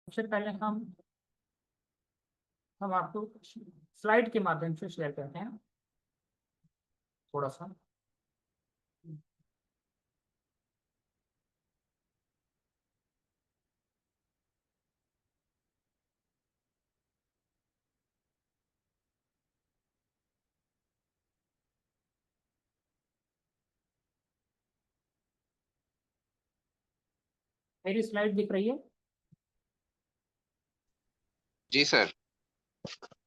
सबसे पहले हम आपको स्लाइड के माध्यम से शेयर करते हैं थोड़ा सा। मेरी स्लाइड दिख रही है जी सर।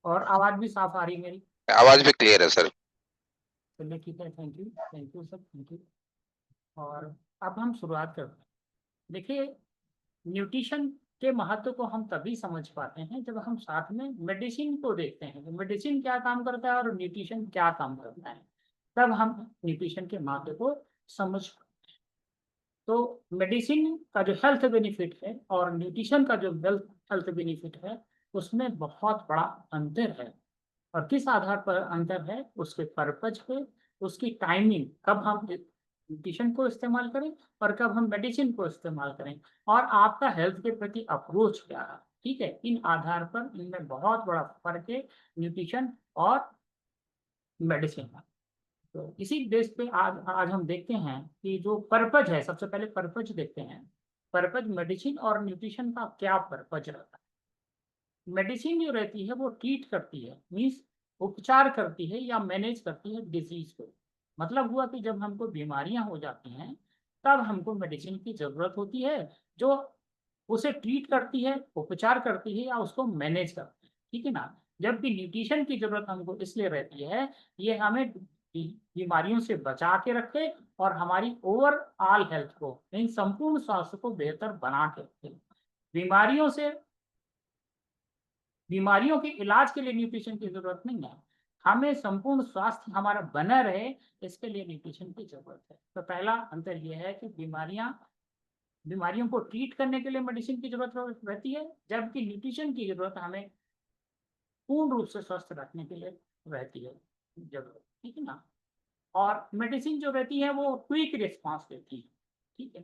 और आवाज भी साफ आ रही है मेरी? आवाज भी क्लियर है सर। चलिए ठीक है, thank you sir, thank you. और अब हम शुरुआत करते हैं। देखिए, न्यूट्रिशन के महत्व को हम तभी समझ पाते हैं जब हम साथ में मेडिसिन को देखते हैं कि मेडिसिन क्या काम करता है और न्यूट्रिशन क्या काम करता है। तब हम न्यूट्रिशन के महत्व को समझ। तो मेडिसिन का जो हेल्थ बेनिफिट है और न्यूट्रिशन का जो हेल्थ बेनिफिट है, उसमें बहुत बड़ा अंतर है। और किस आधार पर अंतर है? उसके पर्पज पे, उसकी टाइमिंग, कब हम न्यूट्रिशन को इस्तेमाल करें और कब हम मेडिसिन को इस्तेमाल करें, और आपका हेल्थ के प्रति अप्रोच क्या है। ठीक है, इन आधार पर इनमें बहुत बड़ा फर्क है, न्यूट्रिशन और मेडिसिन का। तो इसी बेस पे आज आज हम देखते हैं कि जो पर्पज है, सबसे पहले पर्पज देखते हैं। पर्पज मेडिसिन और न्यूट्रिशन का क्या पर्पज रहता है? मेडिसिन जो रहती है वो ट्रीट करती है, मीन्स उपचार करती है या मैनेज करती है डिजीज को। मतलब हुआ कि जब हमको बीमारियां हो जाती हैं, तब हमको मेडिसिन की जरूरत होती है, जो उसे ट्रीट करती है, उपचार करती है या उसको मैनेज करती है। ठीक है ना? जबकि न्यूट्रिशन की जरूरत हमको इसलिए रहती है, ये हमें बीमारियों से बचा के रखे और हमारी ओवरऑल हेल्थ को, इन संपूर्ण स्वास्थ्य को बेहतर बना के रखे। बीमारियों से बीमारियों के इलाज के लिए न्यूट्रिशन की जरूरत नहीं है, हमें संपूर्ण स्वास्थ्य हमारा बना रहे, इसके लिए न्यूट्रिशन की जरूरत है। तो पहला अंतर यह है कि बीमारियों को ट्रीट करने के लिए मेडिसिन की जरूरत रहती है, जबकि न्यूट्रिशन की जरूरत हमें पूर्ण रूप से स्वस्थ रखने के लिए रहती है जरूरत। ठीक है ना? और मेडिसिन जो रहती है वो क्विक रिस्पांस देती है। ठीक है,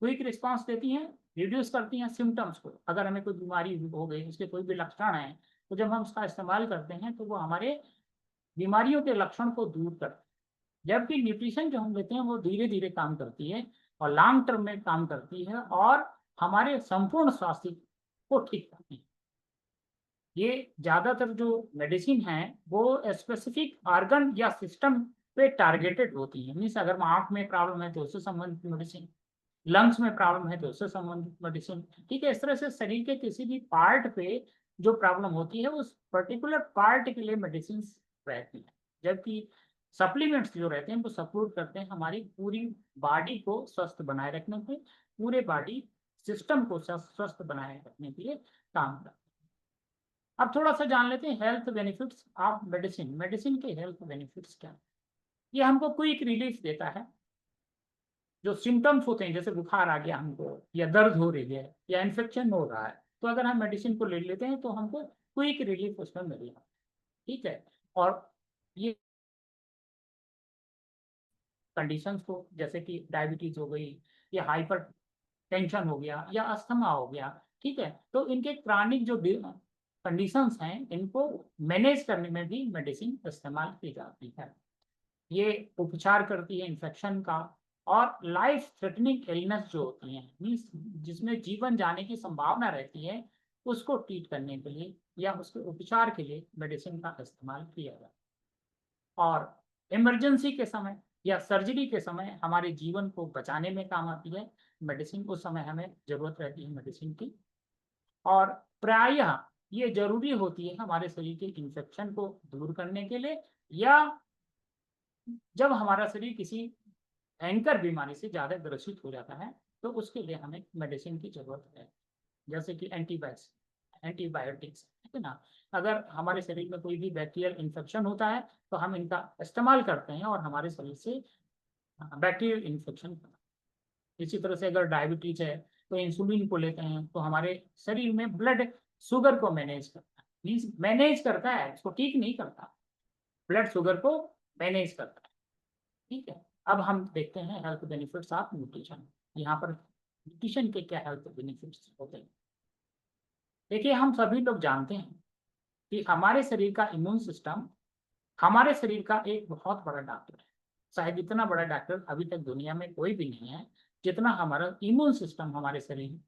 क्विक रिस्पांस देती हैं, रिड्यूस करती हैं सिम्टम्स को। अगर हमें कोई बीमारी हो गई, उसके कोई भी लक्षण है, तो जब हम उसका इस्तेमाल करते हैं तो वो हमारे बीमारियों के लक्षण को दूर करते हैं। जबकि न्यूट्रिशन जो हम लेते हैं वो धीरे धीरे काम करती है और लॉन्ग टर्म में काम करती है और हमारे संपूर्ण स्वास्थ्य को ठीक करती है। ये ज्यादातर जो मेडिसिन है वो स्पेसिफिक ऑर्गन या सिस्टम पे टारगेटेड होती है। मीन्स अगर आंख में प्रॉब्लम है तो उससे संबंधित मेडिसिन, लंग्स में प्रॉब्लम है तो उससे संबंधित मेडिसिन। ठीक है, इस तरह से शरीर के किसी भी पार्ट पे जो प्रॉब्लम होती है उस पर्टिकुलर पार्ट के लिए मेडिसिन रहती है। जबकि सप्लीमेंट्स जो रहते हैं वो सपोर्ट करते हैं हमारी पूरी बॉडी को स्वस्थ बनाए रखने के, पूरे बॉडी सिस्टम को स्वस्थ बनाए रखने के लिए काम करते हैं। अब थोड़ा सा जान लेते हैं health benefits of medicine. Medicine के हेल्थ बेनिफिट्स क्या है? ये हमको क्विक रिलीफ देता है। जो सिम्टम्स होते हैं, जैसे बुखार आ गया हमको, या दर्द हो रही है, या इन्फेक्शन हो रहा है, तो अगर हम मेडिसिन को ले लेते हैं तो हमको क्विक रिलीफ उसमें मिलेगा। ठीक है, और ये कंडीशंस को, जैसे कि डायबिटीज हो गई, या हाइपर टेंशन हो गया, या अस्थमा हो गया, ठीक है, तो इनके क्रॉनिक जो कंडीशंस हैं, इनको मैनेज करने में भी मेडिसिन इस्तेमाल की जाती है। ये उपचार करती है इन्फेक्शन का, और लाइफ थ्रेटनिंग इलनेस जो होती हैं, मीन्स जिसमें जीवन जाने की संभावना रहती है, उसको ट्रीट करने के लिए या उसके उपचार के लिए मेडिसिन का इस्तेमाल किया जाता है। और इमरजेंसी के समय या सर्जरी के समय हमारे जीवन को बचाने में काम आती है मेडिसिन। उस समय हमें जरूरत रहती है मेडिसिन की। और प्रायः ये जरूरी होती है हमारे शरीर के इन्फेक्शन को दूर करने के लिए, या जब हमारा शरीर किसी भयंकर बीमारी से ज्यादा ग्रसित हो जाता है, तो उसके लिए हमें मेडिसिन की जरूरत है। जैसे कि एंटीबायोटिक्स, ठीक है ना? अगर हमारे शरीर में कोई भी बैक्टीरियल इन्फेक्शन होता है तो हम इनका इस्तेमाल करते हैं और हमारे शरीर से बैक्टीरियल इन्फेक्शन। इसी तरह से अगर डायबिटीज है तो इंसुलिन को लेते हैं तो हमारे शरीर में ब्लड शुगर को मैनेज करता है। मीन्स मैनेज करता है, इसको ठीक नहीं करता, ब्लड शुगर को मैनेज करता है। ठीक है, अब हम देखते हैं हेल्थ बेनिफिट्स ऑफ न्यूट्रिशन। यहाँ पर न्यूट्रिशन के क्या हेल्थ बेनिफिट्स होते हैं। देखिए, हम सभी लोग जानते हैं कि हमारे शरीर का इम्यून सिस्टम हमारे शरीर का एक बहुत बड़ा डॉक्टर है। शायद इतना बड़ा डॉक्टर अभी तक दुनिया में कोई भी नहीं है, जितना हमारा इम्यून सिस्टम हमारे शरीर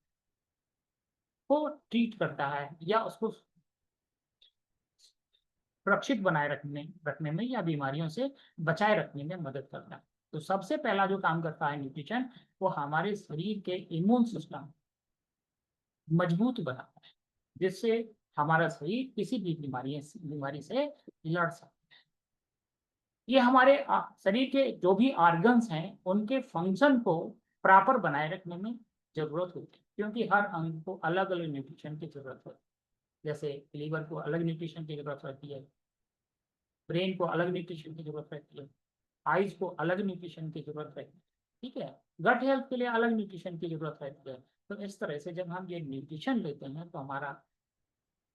को ट्रीट करता है या उसको सुरक्षित बनाए रखने में या बीमारियों से बचाए रखने में मदद करता है। तो सबसे पहला जो काम करता है न्यूट्रिशन, वो हमारे शरीर के इम्यून सिस्टम मजबूत बनाता है, जिससे हमारा शरीर किसी भी बीमारी से लड़ सकता है। ये हमारे शरीर के जो भी ऑर्गन्स हैं, उनके फंक्शन को प्रॉपर बनाए रखने में ज़रूरत होती है, क्योंकि हर अंग को अलग-अलग न्यूट्रिशन की ज़रूरत होती है। जैसे लीवर को अलग न्यूट्रिशन की ज़रूरत रहती है, ब्रेन को अलग न्यूट्रिशन की ज़रूरत रहती है, आइज़ को अलग न्यूट्रिशन की ज़रूरत रहती है, ठीक है? गट हेल्थ के लिए अलग न्यूट्रिशन की ज़रूरत रहती है। तो इस तरह से जब हम ये न्यूट्रिशन लेते हैं, तो हमारा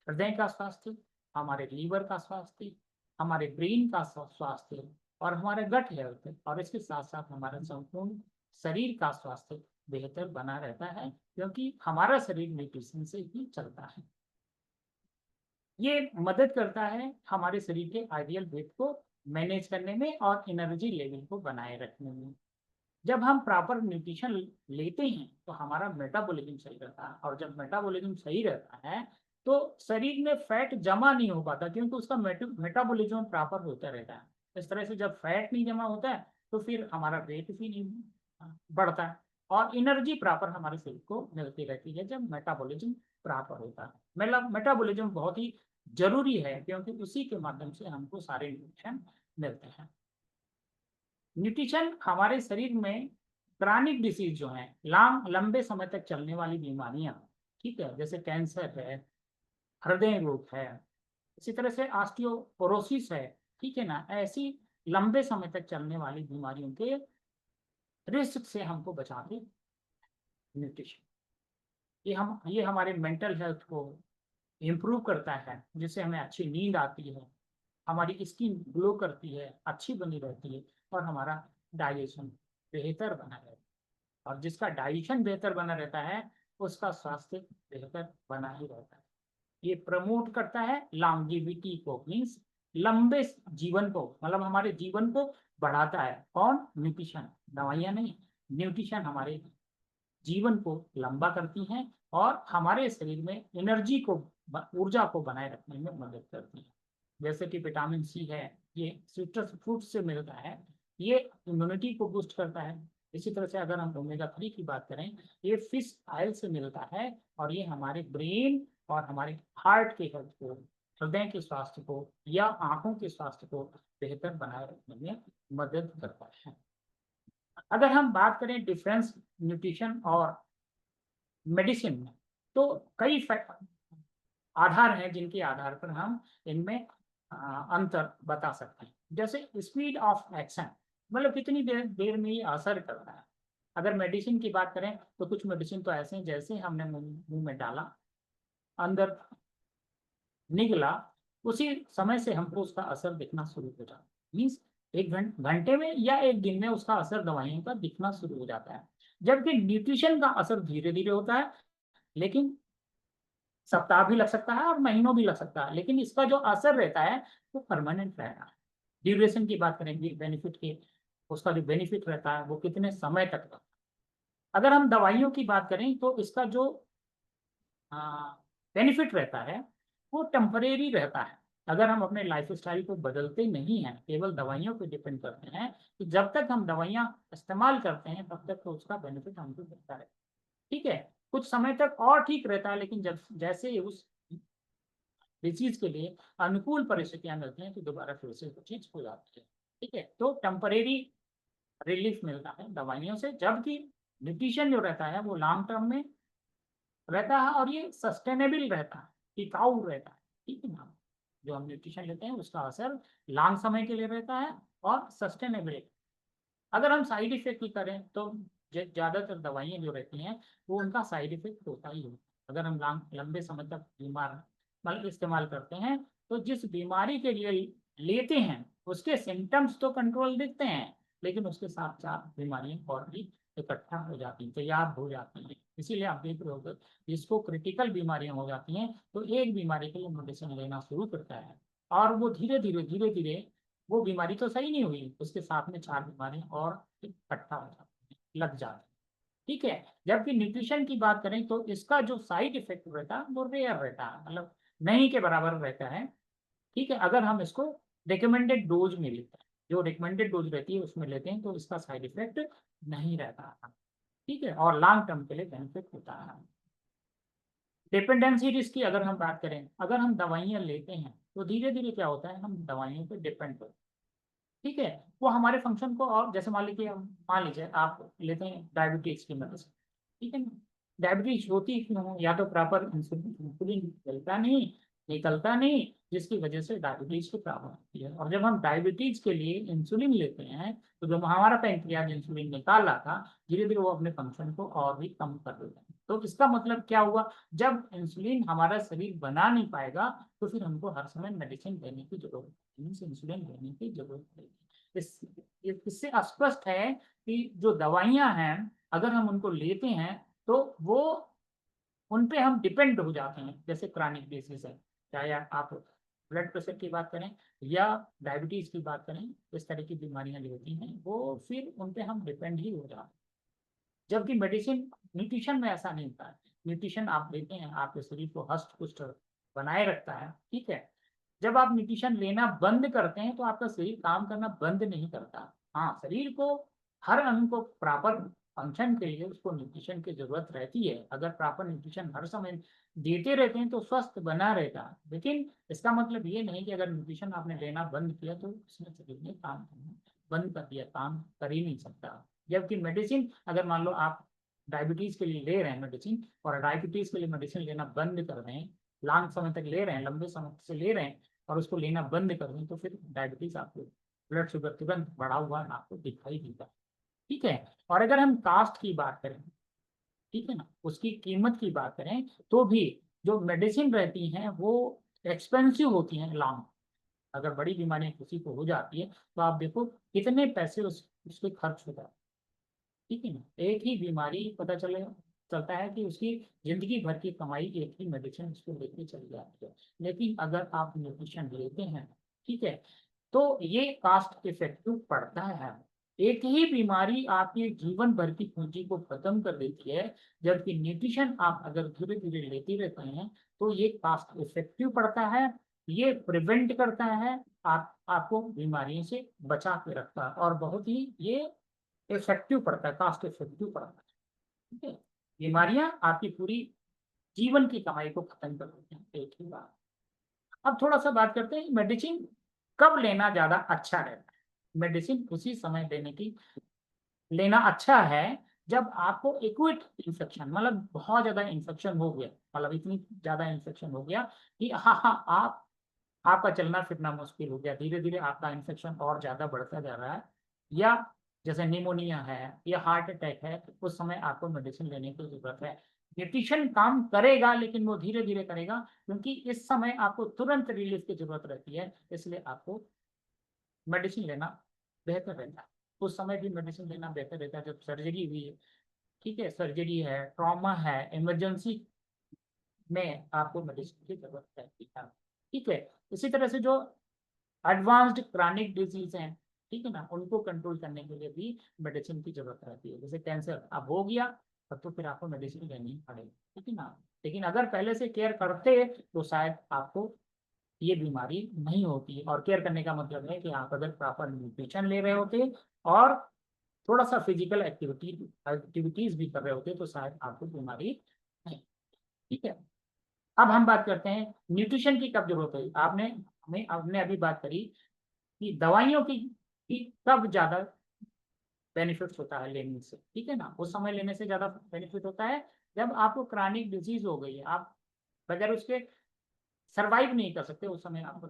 हृदय का स्वास्थ्य, हमारे लीवर का स्वास्थ्य, हमारे ब्रेन का स्वास्थ्य और हमारे गट हेल्थ और इसके साथ-साथ हमारा संपूर्ण शरीर का स्वास्थ्य बेहतर बना रहता है, क्योंकि हमारा शरीर न्यूट्रिशन से ही चलता है। ये मदद करता है हमारे शरीर के आइडियल वेट को मैनेज करने में और एनर्जी लेवल को बनाए रखने में। जब हम प्रॉपर न्यूट्रिशन लेते हैं, तो हमारा मेटाबॉलिज्म सही रहता है, और जब मेटाबॉलिज्म सही रहता है, तो शरीर में फैट जमा नहीं हो पाता, क्योंकि उसका मेटाबॉलिज्म प्रॉपर होता रहता है। इस तरह से जब फैट नहीं जमा होता है, तो फिर हमारा वेट भी नहीं बढ़ता है, और एनर्जी प्रॉपर हमारे शरीर को मिलती रहती है जब मेटाबॉलिज्म प्रॉपर होता है। मतलब मेटाबॉलिज्म बहुत ही ज़रूरी है, क्योंकि उसी के माध्यम से हमको सारे न्यूट्रिशन मिलते हैं। न्यूट्रिशन हमारे शरीर में क्रॉनिक डिसीज जो हैं, लंबे समय तक चलने वाली बीमारियां, ठीक है, जैसे कैंसर है, हृदय रोग है, इसी तरह से ऑस्टियोपोरोसिस है, ठीक है ना, ऐसी लंबे समय तक चलने वाली बीमारियों के रिस्क से हमको बचाते न्यूट्रिशन। ये हमारे मेंटल हेल्थ को इम्प्रूव करता है, जिससे हमें अच्छी नींद आती है, हमारी स्किन ग्लो करती है, अच्छी बनी रहती है, और हमारा डाइजेशन बेहतर बना रहता है। और जिसका डाइजेशन बेहतर बना रहता है, उसका स्वास्थ्य बेहतर बना ही रहता है। ये प्रमोट करता है लॉन्जेविटी को, मीन्स लंबे जीवन को, मतलब हमारे जीवन को बढ़ाता है। कौन? न्यूट्रिशन, दवाइयाँ नहीं। न्यूट्रिशन हमारे जीवन को लंबा करती हैं और हमारे शरीर में एनर्जी को, ऊर्जा को बनाए रखने में मदद करती है। जैसे कि विटामिन सी है, ये सिट्रस फ्रूट से मिलता है, ये इम्यूनिटी को बूस्ट करता है। इसी तरह से अगर हम ओमेगा 3 की बात करें, ये फिश ऑयल से मिलता है, और ये हमारे ब्रेन और हमारे हार्ट के हेल्थ को, हृदय के स्वास्थ्य को या आंखों के स्वास्थ्य को बेहतर बनाए रखने में मदद करता है। अगर हम बात करें डिफरेंस न्यूट्रिशन और मेडिसिन में, तो कई आधार हैं जिनके आधार पर हम इनमें अंतर बता सकते हैं। जैसे स्पीड ऑफ एक्शन, मतलब कितनी देर देर में ये असर करता है। अगर मेडिसिन की बात करें, तो कुछ मेडिसिन तो ऐसे हैं, जैसे हमने मुंह में डाला, अंदर निकला, उसी समय से हमको उसका असर दिखना शुरू हो जाता है। मीन्स एक घंटे में या एक दिन में उसका असर दवाइयों का दिखना शुरू हो जाता है। जबकि न्यूट्रिशन का असर धीरे धीरे होता है, लेकिन सप्ताह भी लग सकता है और महीनों भी लग सकता है, लेकिन इसका जो असर रहता है वो परमानेंट रहता है। ड्यूरेशन की बात करेंगे, बेनिफिट की, उसका जो बेनिफिट रहता है वो कितने समय तक रहता है। अगर हम दवाइयों की बात करें, तो इसका जो बेनिफिट रहता है वो टेम्परेरी रहता है। अगर हम अपने लाइफस्टाइल को बदलते नहीं हैं, केवल दवाइयों पे डिपेंड करते हैं, तो जब तक हम दवाइयाँ इस्तेमाल करते हैं, तब तक तो उसका बेनिफिट हमको मिलता है, ठीक है। कुछ समय तक और ठीक रहता है, लेकिन जब जैसे ही उस डिसीज के लिए अनुकूल परिस्थितियां मिलती हैं, तो दोबारा फिर से वो चीज हो जाती है, ठीक है। तो टेम्परेरी रिलीफ मिलता है दवाइयों से, जबकि न्यूट्रिशन जो रहता है वो लॉन्ग टर्म में रहता है, और ये सस्टेनेबल रहता है, टिकाऊ रहता है, ठीक है ना। जो हम न्यूट्रिशन लेते हैं उसका असर लॉन्ग समय के लिए रहता है और सस्टेनेबल। अगर हम साइड इफेक्ट की करें, तो ज़्यादातर दवाइयाँ जो रहती हैं, वो उनका साइड इफेक्ट होता ही है। अगर हम लंबे समय तक बीमार मतलब इस्तेमाल करते हैं, तो जिस बीमारी के लिए लेते हैं, उसके सिम्टम्स तो कंट्रोल दिखते हैं, लेकिन उसके साथ साथ बीमारियाँ और भी इकट्ठा हो जाती हैं, तैयार हो जाती हैं। इसीलिए आप देख रहे हो जिसको क्रिटिकल बीमारियां हो जाती हैं तो एक बीमारी के लिए मेडिसिन लेना शुरू करता है, और वो धीरे धीरे वो बीमारी तो सही नहीं हुई, उसके साथ में 4 बीमारियां और इकट्ठा हो जाती हैं, लग जाती हैं। ठीक है। जबकि न्यूट्रिशन की बात करें तो इसका जो साइड इफेक्ट रहता है वो रेयर रहता है, मतलब नहीं के बराबर रहता है। ठीक है। अगर हम इसको रिकमेंडेड डोज में लेते हैं, जो रिकमेंडेड डोज रहती है उसमें लेते हैं तो इसका साइड इफेक्ट नहीं रहता है। ठीक है। और लॉन्ग टर्म के लिए बेनिफिट होता है। डिपेंडेंसी रिस्क की अगर हम बात करें, अगर हम दवाइयाँ लेते हैं तो धीरे धीरे क्या होता है, हम दवाइयों पे डिपेंड होते हैं। ठीक है। वो हमारे फंक्शन को, और जैसे मान लीजिए आप लेते हैं डायबिटीज की मेडिसिन। ठीक है ना। डायबिटीज होती क्यों हो, या तो प्रॉपर इंसुलिन निकलता नहीं, जिसकी वजह से डायबिटीज की प्रॉब्लम होती है। और जब हम डायबिटीज के लिए इंसुलिन लेते हैं तो जो हमारा पैंक्रियाज इंसुलिन निकाल रहा था, धीरे धीरे वो अपने फंक्शन को और भी कम कर देता है। तो इसका मतलब क्या हुआ, जब इंसुलिन हमारा शरीर बना नहीं पाएगा तो फिर हमको हर समय मेडिसिन देने की जरूरत है, इंसुलिन देने की जरूरत पड़ेगी। इससे स्पष्ट है कि जो दवाइयां हैं अगर हम उनको लेते हैं तो वो उन पे हम डिपेंड हो जाते हैं। जैसे क्रॉनिक डिसीज है, चाहे आप ब्लड प्रेशर की बात करें या डायबिटीज की बात करें, इस तरह की बीमारियां जो होती हैं वो फिर उन पे हम डिपेंड ही हो जाते हैं। जबकि मेडिसिन न्यूट्रिशन में ऐसा नहीं होता है। न्यूट्रिशन आप लेते हैं, आपके शरीर को हष्ट पुष्ट बनाए रखता है। ठीक है। जब आप न्यूट्रिशन लेना बंद करते हैं तो आपका शरीर काम करना बंद नहीं करता। हाँ, शरीर को हर अंग को प्रॉपर फंक्शन के लिए उसको न्यूट्रिशन की जरूरत रहती है। अगर प्रॉपर न्यूट्रिशन हर समय देते रहते हैं तो स्वस्थ बना रहता है। लेकिन इसका मतलब ये नहीं कि अगर न्यूट्रिशन आपने लेना बंद किया तो उसने शरीर ने काम करना बंद कर दिया, काम कर ही नहीं सकता। जबकि मेडिसिन, अगर मान लो आप डायबिटीज के लिए ले रहे हैं मेडिसिन, और डायबिटीज के लिए मेडिसिन लेना बंद कर रहे हैं, लंबे समय तक ले रहे हैं, लंबे समय से ले रहे हैं, और उसको लेना बंद कर दें तो फिर डायबिटीज आपको, ब्लड शुगर तुरंत बढ़ा हुआ आपको दिखाई देगा। ठीक है। और अगर हम कास्ट की बात करें, ठीक है ना, उसकी कीमत की बात करें तो भी जो मेडिसिन रहती हैं वो एक्सपेंसिव होती हैं लॉन्ग। अगर बड़ी बीमारी किसी को हो जाती है तो आप देखो कितने पैसे उसके खर्च हो जाते हैं। ठीक है ना। एक ही बीमारी चलता है कि उसकी जिंदगी भर की कमाई एक ही मेडिसिन उसको लेके चली जाती है। लेकिन अगर आप न्यूट्रिशन लेते हैं, ठीक है, तो ये कास्ट इफेक्टिव पड़ता है। एक ही बीमारी आपके जीवन भर की पूंजी को खत्म कर देती है, जबकि न्यूट्रिशन आप अगर धीरे धीरे लेते रहते हैं तो ये कास्ट इफेक्टिव पड़ता है। ये प्रिवेंट करता है, आपको बीमारियों से बचा के रखता है, और बहुत ही ये इफेक्टिव पड़ता है, कास्ट इफेक्टिव पड़ता है। ठीक है। बीमारियां आपकी पूरी जीवन की कमाई को खत्म कर देती हैं एक ही बार। अब थोड़ा सा बात करते हैं मेडिसिन कब लेना ज्यादा अच्छा रहता है। मेडिसिन उसी समय लेना अच्छा है जब आपको एक्यूट इन्फेक्शन, मतलब बहुत ज्यादा इन्फेक्शन हो गया, मतलब इतनी ज्यादा इन्फेक्शन हो गया कि हाँ आपका चलना फिरना मुश्किल हो गया, धीरे धीरे आपका इन्फेक्शन और ज्यादा बढ़ता जा रहा है, या जैसे निमोनिया है या हार्ट अटैक है, उस समय आपको मेडिसिन लेने की जरूरत है। न्यूट्रिशन काम करेगा लेकिन वो धीरे धीरे करेगा, क्योंकि इस समय आपको तुरंत रिलीफ की जरूरत रहती है, इसलिए आपको मेडिसिन लेना बेहतर रहता है। उस समय भी मेडिसिन लेना बेहतर रहता है जब सर्जरी हुई है। ठीक है। सर्जरी है, ट्रॉमा है, इमरजेंसी में आपको मेडिसिन की जरूरत रहती है। ठीक है। इसी तरह से जो एडवांस्ड क्रॉनिक डिजीज हैं, ठीक है ना, उनको कंट्रोल करने के लिए भी मेडिसिन की जरूरत रहती है। जैसे कैंसर अब हो गया तब तो फिर आपको मेडिसिन लेनी पड़ेगी। ठीक है ना। लेकिन अगर पहले से केयर करते तो शायद आपको ये बीमारी नहीं होती। और केयर करने का मतलब है कि आप अगर प्रॉपर न्यूट्रिशन ले रहे होते और थोड़ा सा फिजिकल एक्टिविटीज भी कर रहे होते तो शायद आपको बीमारी नहीं। ठीक है। अब हम बात करते हैं न्यूट्रिशन की कब जरूरत है। आपने अभी बात करी कि दवाइयों की कब ज्यादा बेनिफिट्स होता है लेने से। ठीक है ना। उस समय लेने से ज्यादा बेनिफिट होता है जब आपको क्रॉनिक डिजीज हो गई है, आप बगैर उसके सरवाइव नहीं कर सकते, उस समय आपको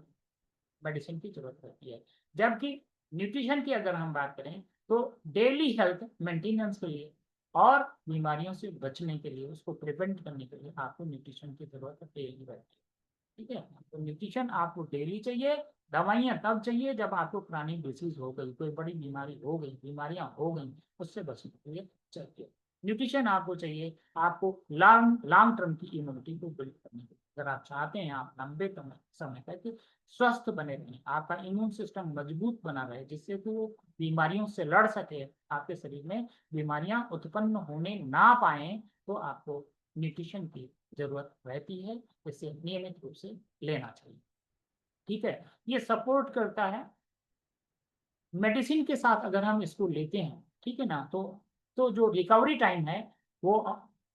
मेडिसिन की जरूरत रहती है। जबकि न्यूट्रिशन की अगर हम बात करें तो डेली हेल्थ मेंटेनेंस के लिए और बीमारियों से बचने के लिए, उसको प्रिवेंट करने के लिए आपको न्यूट्रिशन की जरूरत डेली रहती है। ठीक है। तो न्यूट्रिशन आपको डेली चाहिए। दवाइयाँ तब चाहिए जब आपको क्रॉनिक डिसीज हो गई, कोई बड़ी बीमारी हो गई, बीमारियां हो गई, उससे बचने के लिए चाहिए। न्यूट्रिशन आपको चाहिए, आपको लॉन्ग लॉन्ग टर्म की इम्यूनिटी को बिल्ड करने के लिए। अगर आप चाहते हैं आप लंबे समय तक स्वस्थ बने रहें, आपका इम्यून सिस्टम मजबूत बना रहे, जिससे कि वो बीमारियों से लड़ सके, आपके शरीर में बीमारियां उत्पन्न होने ना पाए, तो आपको न्यूट्रिशन की जरूरत रहती है। इसे नियमित रूप से लेना चाहिए। ठीक है, ये सपोर्ट करता है मेडिसिन के साथ। अगर हम इसको लेते हैं, ठीक है ना, तो जो रिकवरी टाइम है वो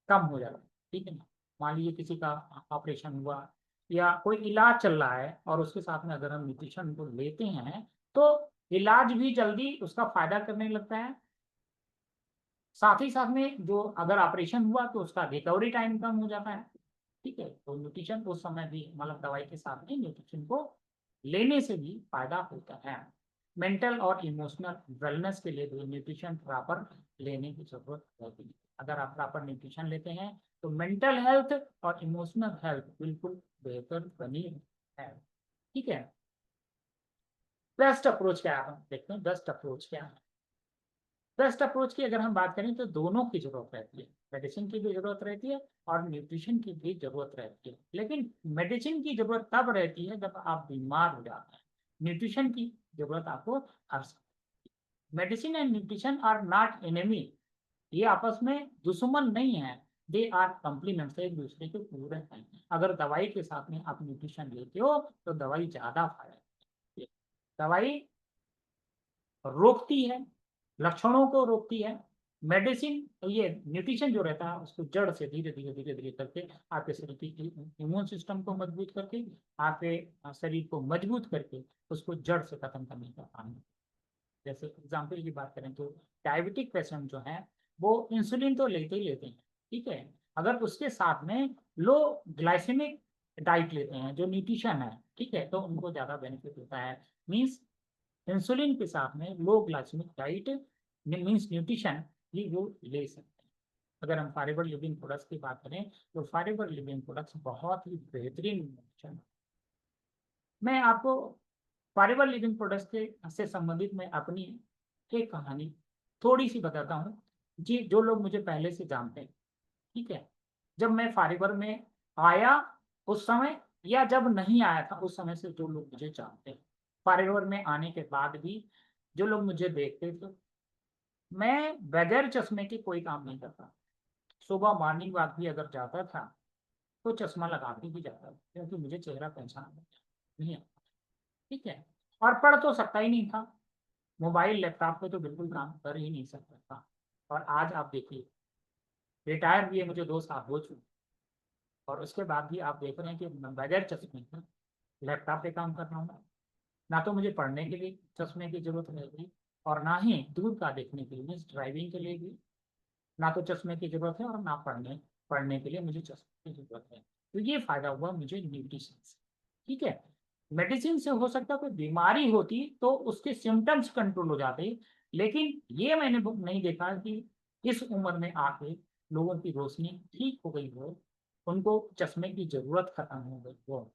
कम हो जाता है। ठीक है ना, मान लीजिए किसी का ऑपरेशन हुआ या कोई इलाज चल रहा है और उसके साथ में अगर हम न्यूट्रिशन को लेते हैं तो इलाज भी जल्दी उसका फायदा करने लगता है। साथ ही साथ में जो अगर ऑपरेशन हुआ तो उसका रिकवरी टाइम कम हो जाता है। ठीक है, तो न्यूट्रिशन उस समय भी मतलब दवाई के साथ में न्यूट्रिशन को लेने से भी फायदा होता है। मेंटल और इमोशनल वेलनेस के लिए भी न्यूट्रिशन प्रॉपर लेने की जरूरत होती है। अगर आप प्रॉपर न्यूट्रिशन लेते हैं तो मेंटल हेल्थ और इमोशनल हेल्थ बिल्कुल बेहतर बनी है। ठीक है, बेस्ट अप्रोच क्या है, हम देखते हैं बेस्ट अप्रोच क्या है। बेस्ट अप्रोच की अगर हम बात करें तो दोनों की जरूरत रहती है, मेडिसिन की भी जरूरत रहती है और न्यूट्रिशन की भी जरूरत रहती है। लेकिन मेडिसिन की जरूरत तब रहती है जब आप बीमार हो जाते हैं, न्यूट्रिशन की जरूरत आपको हर समय। Medicine and nutrition are not enemy, ये आपस में दुश्मन नहीं है, दे आर कॉम्प्लीमेंट्स, एक दूसरे के पूरक हैं। अगर दवाई के साथ में आप न्यूट्रिशन लेते हो तो दवाई ज्यादा फायदा करती है। दवाई रोकती है, लक्षणों को रोकती है। मेडिसिन ये न्यूट्रिशन जो रहता है उसको जड़ से धीरे धीरे धीरे धीरे करके आपके शरीर की इम्यून सिस्टम को मजबूत करके, आपके शरीर को मजबूत करके उसको जड़ से खत्म करने का काम है। जैसे एग्जाम्पल की बात करें तो डायबिटिक पेशेंट जो है वो इंसुलिन तो लेते ही लेते हैं। ठीक है, अगर उसके साथ में लो ग्लाइसेमिक डाइट लेते हैं जो न्यूट्रिशन है, ठीक है, तो उनको ज्यादा बेनिफिट होता है। मीन्स इंसुलिन के साथ में लो ग्लाइसेमिक डाइट मीन्स न्यूट्रिशन भी वो ले सकते हैं। अगर हम फॉरएवर लिविंग प्रोडक्ट्स की बात करें तो फॉरएवर लिविंग प्रोडक्ट्स बहुत ही बेहतरीन न्यूट्रिशन। मैं आपको फॉरएवर लिविंग प्रोडक्ट्स के से संबंधित मैं अपनी एक कहानी थोड़ी सी बताता हूँ। जी, जो लोग मुझे पहले से जानते हैं, ठीक है, जब मैं फॉरएवर में आया उस समय या जब नहीं आया था उस समय से जो लोग मुझे जानते हैं, फॉरएवर में आने के बाद भी जो लोग मुझे देखते थे, मैं बगैर चश्मे के कोई काम नहीं करता। सुबह मॉर्निंग वॉक भी अगर जाता था तो चश्मा लगा के भी जाता था, क्योंकि मुझे चेहरा पहचान नहीं आता। ठीक है, और पढ़ तो सकता ही नहीं था, मोबाइल लैपटॉप पे तो बिल्कुल काम कर ही नहीं सकता था। और आज आप देखिए, रिटायर हुए मुझे 2 साल हो चुके और उसके बाद भी आप देख रहे हैं कि मैं बगैर चश्मे के लैपटॉप पे काम कर रहा हूँ। ना तो मुझे पढ़ने के लिए चश्मे की जरूरत रहेगी और ना ही दूर का देखने के लिए मीन्स ड्राइविंग के लिए भी ना तो चश्मे की जरूरत है और ना पढ़ने पढ़ने के लिए मुझे चश्मे की जरूरत है। तो ये फायदा हुआ मुझे न्यूट्रिशन से। ठीक है, मेडिसिन से हो सकता है कोई बीमारी होती तो उसके सिम्टम्स कंट्रोल हो जाते, लेकिन ये मैंने नहीं देखा कि इस उम्र में आके लोगों की रोशनी ठीक हो गई हो, उनको चश्मे की जरूरत खत्म हो गई हो,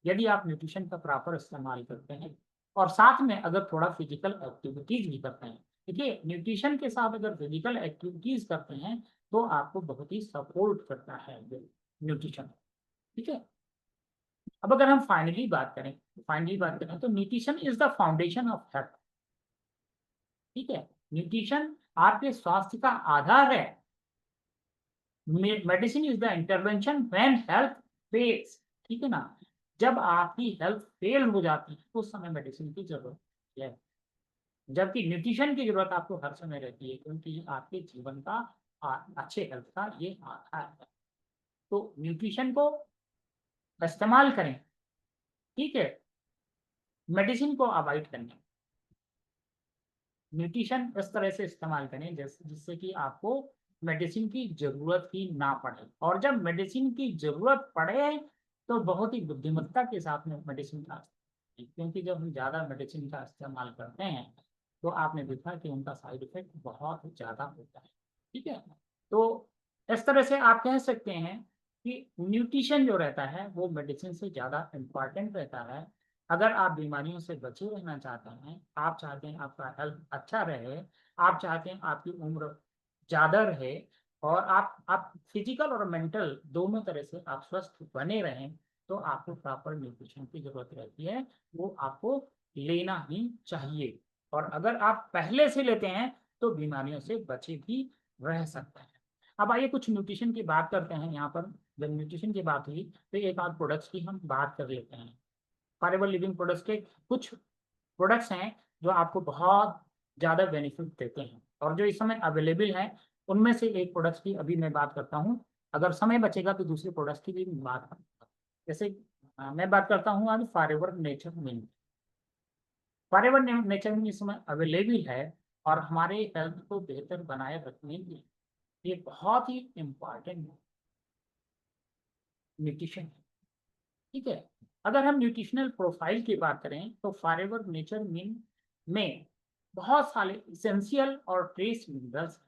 यदि आप न्यूट्रिशन का प्रॉपर इस्तेमाल करते हैं और साथ में अगर थोड़ा फिजिकल एक्टिविटीज भी करते हैं। देखिए, न्यूट्रिशन के साथ अगर फिजिकल एक्टिविटीज करते हैं तो आपको बहुत ही सपोर्ट करता है न्यूट्रिशन। ठीक है, अब अगर हम फाइनली बात करें तो nutrition is the foundation of health. ठीक है, न्यूट्रिशन आपके स्वास्थ्य का आधार है। Medicine is the intervention when health fails. ठीक है ना, जब आपकी हेल्थ फेल हो जाती है तो उस समय मेडिसिन की जरूरत है, जबकि न्यूट्रिशन की जरूरत आपको हर समय रहती है, क्योंकि ये आपके जीवन का अच्छे हेल्थ का ये आधार है। तो न्यूट्रिशन को इस्तेमाल करें, ठीक है, मेडिसिन को अवॉइड करें। न्यूट्रिशन इस तरह से इस्तेमाल करें जैसे जिससे कि आपको मेडिसिन की ज़रूरत ही ना पड़े, और जब मेडिसिन की ज़रूरत पड़े तो बहुत ही बुद्धिमत्ता के साथ में मेडिसिन का इस्तेमाल करें, क्योंकि जब हम ज़्यादा मेडिसिन का इस्तेमाल करते हैं तो आपने देखा कि उनका साइड इफ़ेक्ट बहुत ज़्यादा होता है। ठीक है? तो इस तरह से आप कह सकते हैं कि न्यूट्रिशन जो रहता है वो मेडिसिन से ज़्यादा इम्पोर्टेंट रहता है। अगर आप बीमारियों से बचे रहना चाहते हैं, आप चाहते हैं आपका हेल्थ अच्छा रहे, आप चाहते हैं आपकी उम्र ज्यादा रहे और आप फिजिकल और मेंटल दोनों तरह से आप स्वस्थ बने रहें, तो आपको प्रॉपर न्यूट्रिशन की जरूरत रहती है, वो आपको लेना ही चाहिए। और अगर आप पहले से लेते हैं तो बीमारियों से बचे भी रह सकते हैं। अब आइए कुछ न्यूट्रिशन की बात करते हैं। यहाँ पर जब न्यूट्रिशन की बात हुई तो एक आध प्रोडक्ट्स की हम बात कर लेते हैं। फॉरेवर लिविंग प्रोडक्ट्स के कुछ प्रोडक्ट्स हैं जो आपको बहुत ज़्यादा बेनिफिट देते हैं और जो इस समय अवेलेबल हैं, उनमें से एक प्रोडक्ट्स की अभी मैं बात करता हूँ। अगर समय बचेगा तो दूसरे प्रोडक्ट्स की भी मैं बात करूँगा। जैसे मैं बात करता हूँ आज forever nature milk. Forever nature milk इस समय अवेलेबल है और हमारे हेल्थ को बेहतर बनाए रखने के लिए ये बहुत ही इम्पॉर्टेंट न्यूट्रिशन है। ठीक है। अगर हम न्यूट्रिशनल प्रोफाइल की बात करें तो फॉरेवर नेचर मिल्क में बहुत सारे इसेंशियल और ट्रेस मिनरल्स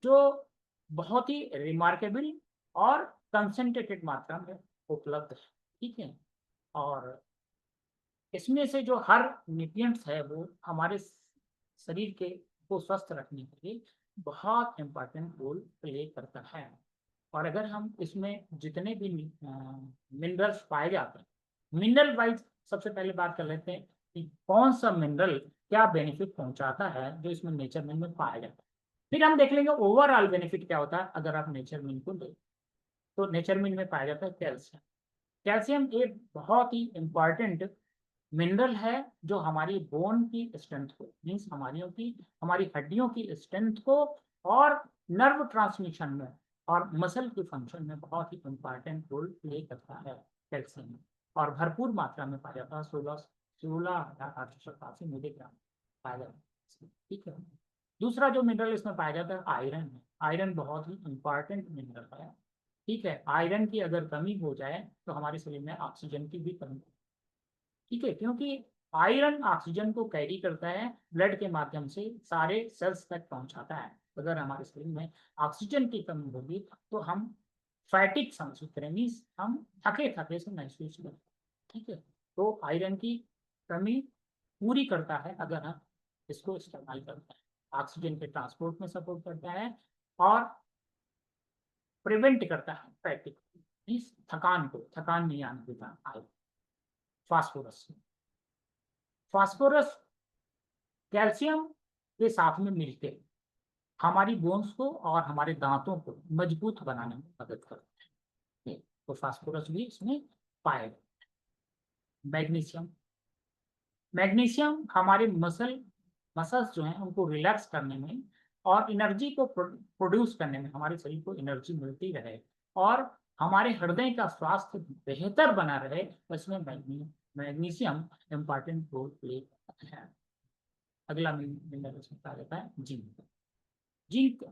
जो बहुत ही रिमार्केबल और कंसंट्रेटेड मात्रा में उपलब्ध है। ठीक है। और इसमें से जो हर न्यूट्रिएंट्स है वो हमारे शरीर के को स्वस्थ रखने के लिए बहुत इम्पोर्टेंट रोल प्ले करता है। और अगर हम इसमें जितने भी मिनरल्स पाए जाते हैं, मिनरल वाइज सबसे पहले बात कर लेते हैं कि कौन सा मिनरल क्या बेनिफिट पहुंचाता है जो इसमें नेचर मिल में पाया जाता है। फिर हम देख लेंगे ओवरऑल बेनिफिट क्या होता है अगर आप नेचर मिल को देखें। तो नेचर मिल में पाया जाता है कैल्शियम। कैल्शियम एक बहुत ही इम्पॉर्टेंट मिनरल है जो हमारी बोन की स्ट्रेंथ को, मीन्स हमारी हड्डियों की स्ट्रेंथ को और नर्व ट्रांसमिशन में और मसल के फंक्शन में बहुत ही इम्पॉर्टेंट रोल प्ले करता है कैल्शियम। और भरपूर मात्रा में पाया जाता है, 16,887 मिलीग्राम पाया जाता है। ठीक है। दूसरा जो मिनरल इसमें पाया जाता है आयरन है। आयरन बहुत ही इम्पॉर्टेंट मिनरल है। ठीक है। आयरन की अगर कमी हो जाए तो हमारे शरीर में ऑक्सीजन की भी कमी। ठीक है। क्योंकि आयरन ऑक्सीजन को कैरी करता है, ब्लड के माध्यम से सारे सेल्स तक पहुंचाता है। अगर हमारे शरीर में ऑक्सीजन की कमी होगी तो हम फैटिक महसूस करेंगे, हम थके थके से महसूस करेंगे। ठीक है। तो आयरन की कमी पूरी करता है अगर हम इसको इस्तेमाल करते हैं। ऑक्सीजन के ट्रांसपोर्ट में सपोर्ट करता है और प्रिवेंट करता है फैटिक, इस थकान नहीं आने देता आयरन। फास्फोरस फास्फोरस कैल्शियम के साथ में मिलके हमारी बोन्स को और हमारे दांतों को मजबूत बनाने में मदद करते हैं। तो फास्फोरस भी इसमें पाया जाता है। मैग्नीशियम मैग्नीशियम हमारे मसल्स जो हैं उनको रिलैक्स करने में और एनर्जी को प्रोड्यूस करने में, हमारे शरीर को एनर्जी मिलती रहे और हमारे हृदय का स्वास्थ्य बेहतर बना रहे, इसमें मैग्नीशियम इम्पॉर्टेंट रोल प्ले करता है। अगला मिनरल इसमें पाया जाता है जिंक। जिंक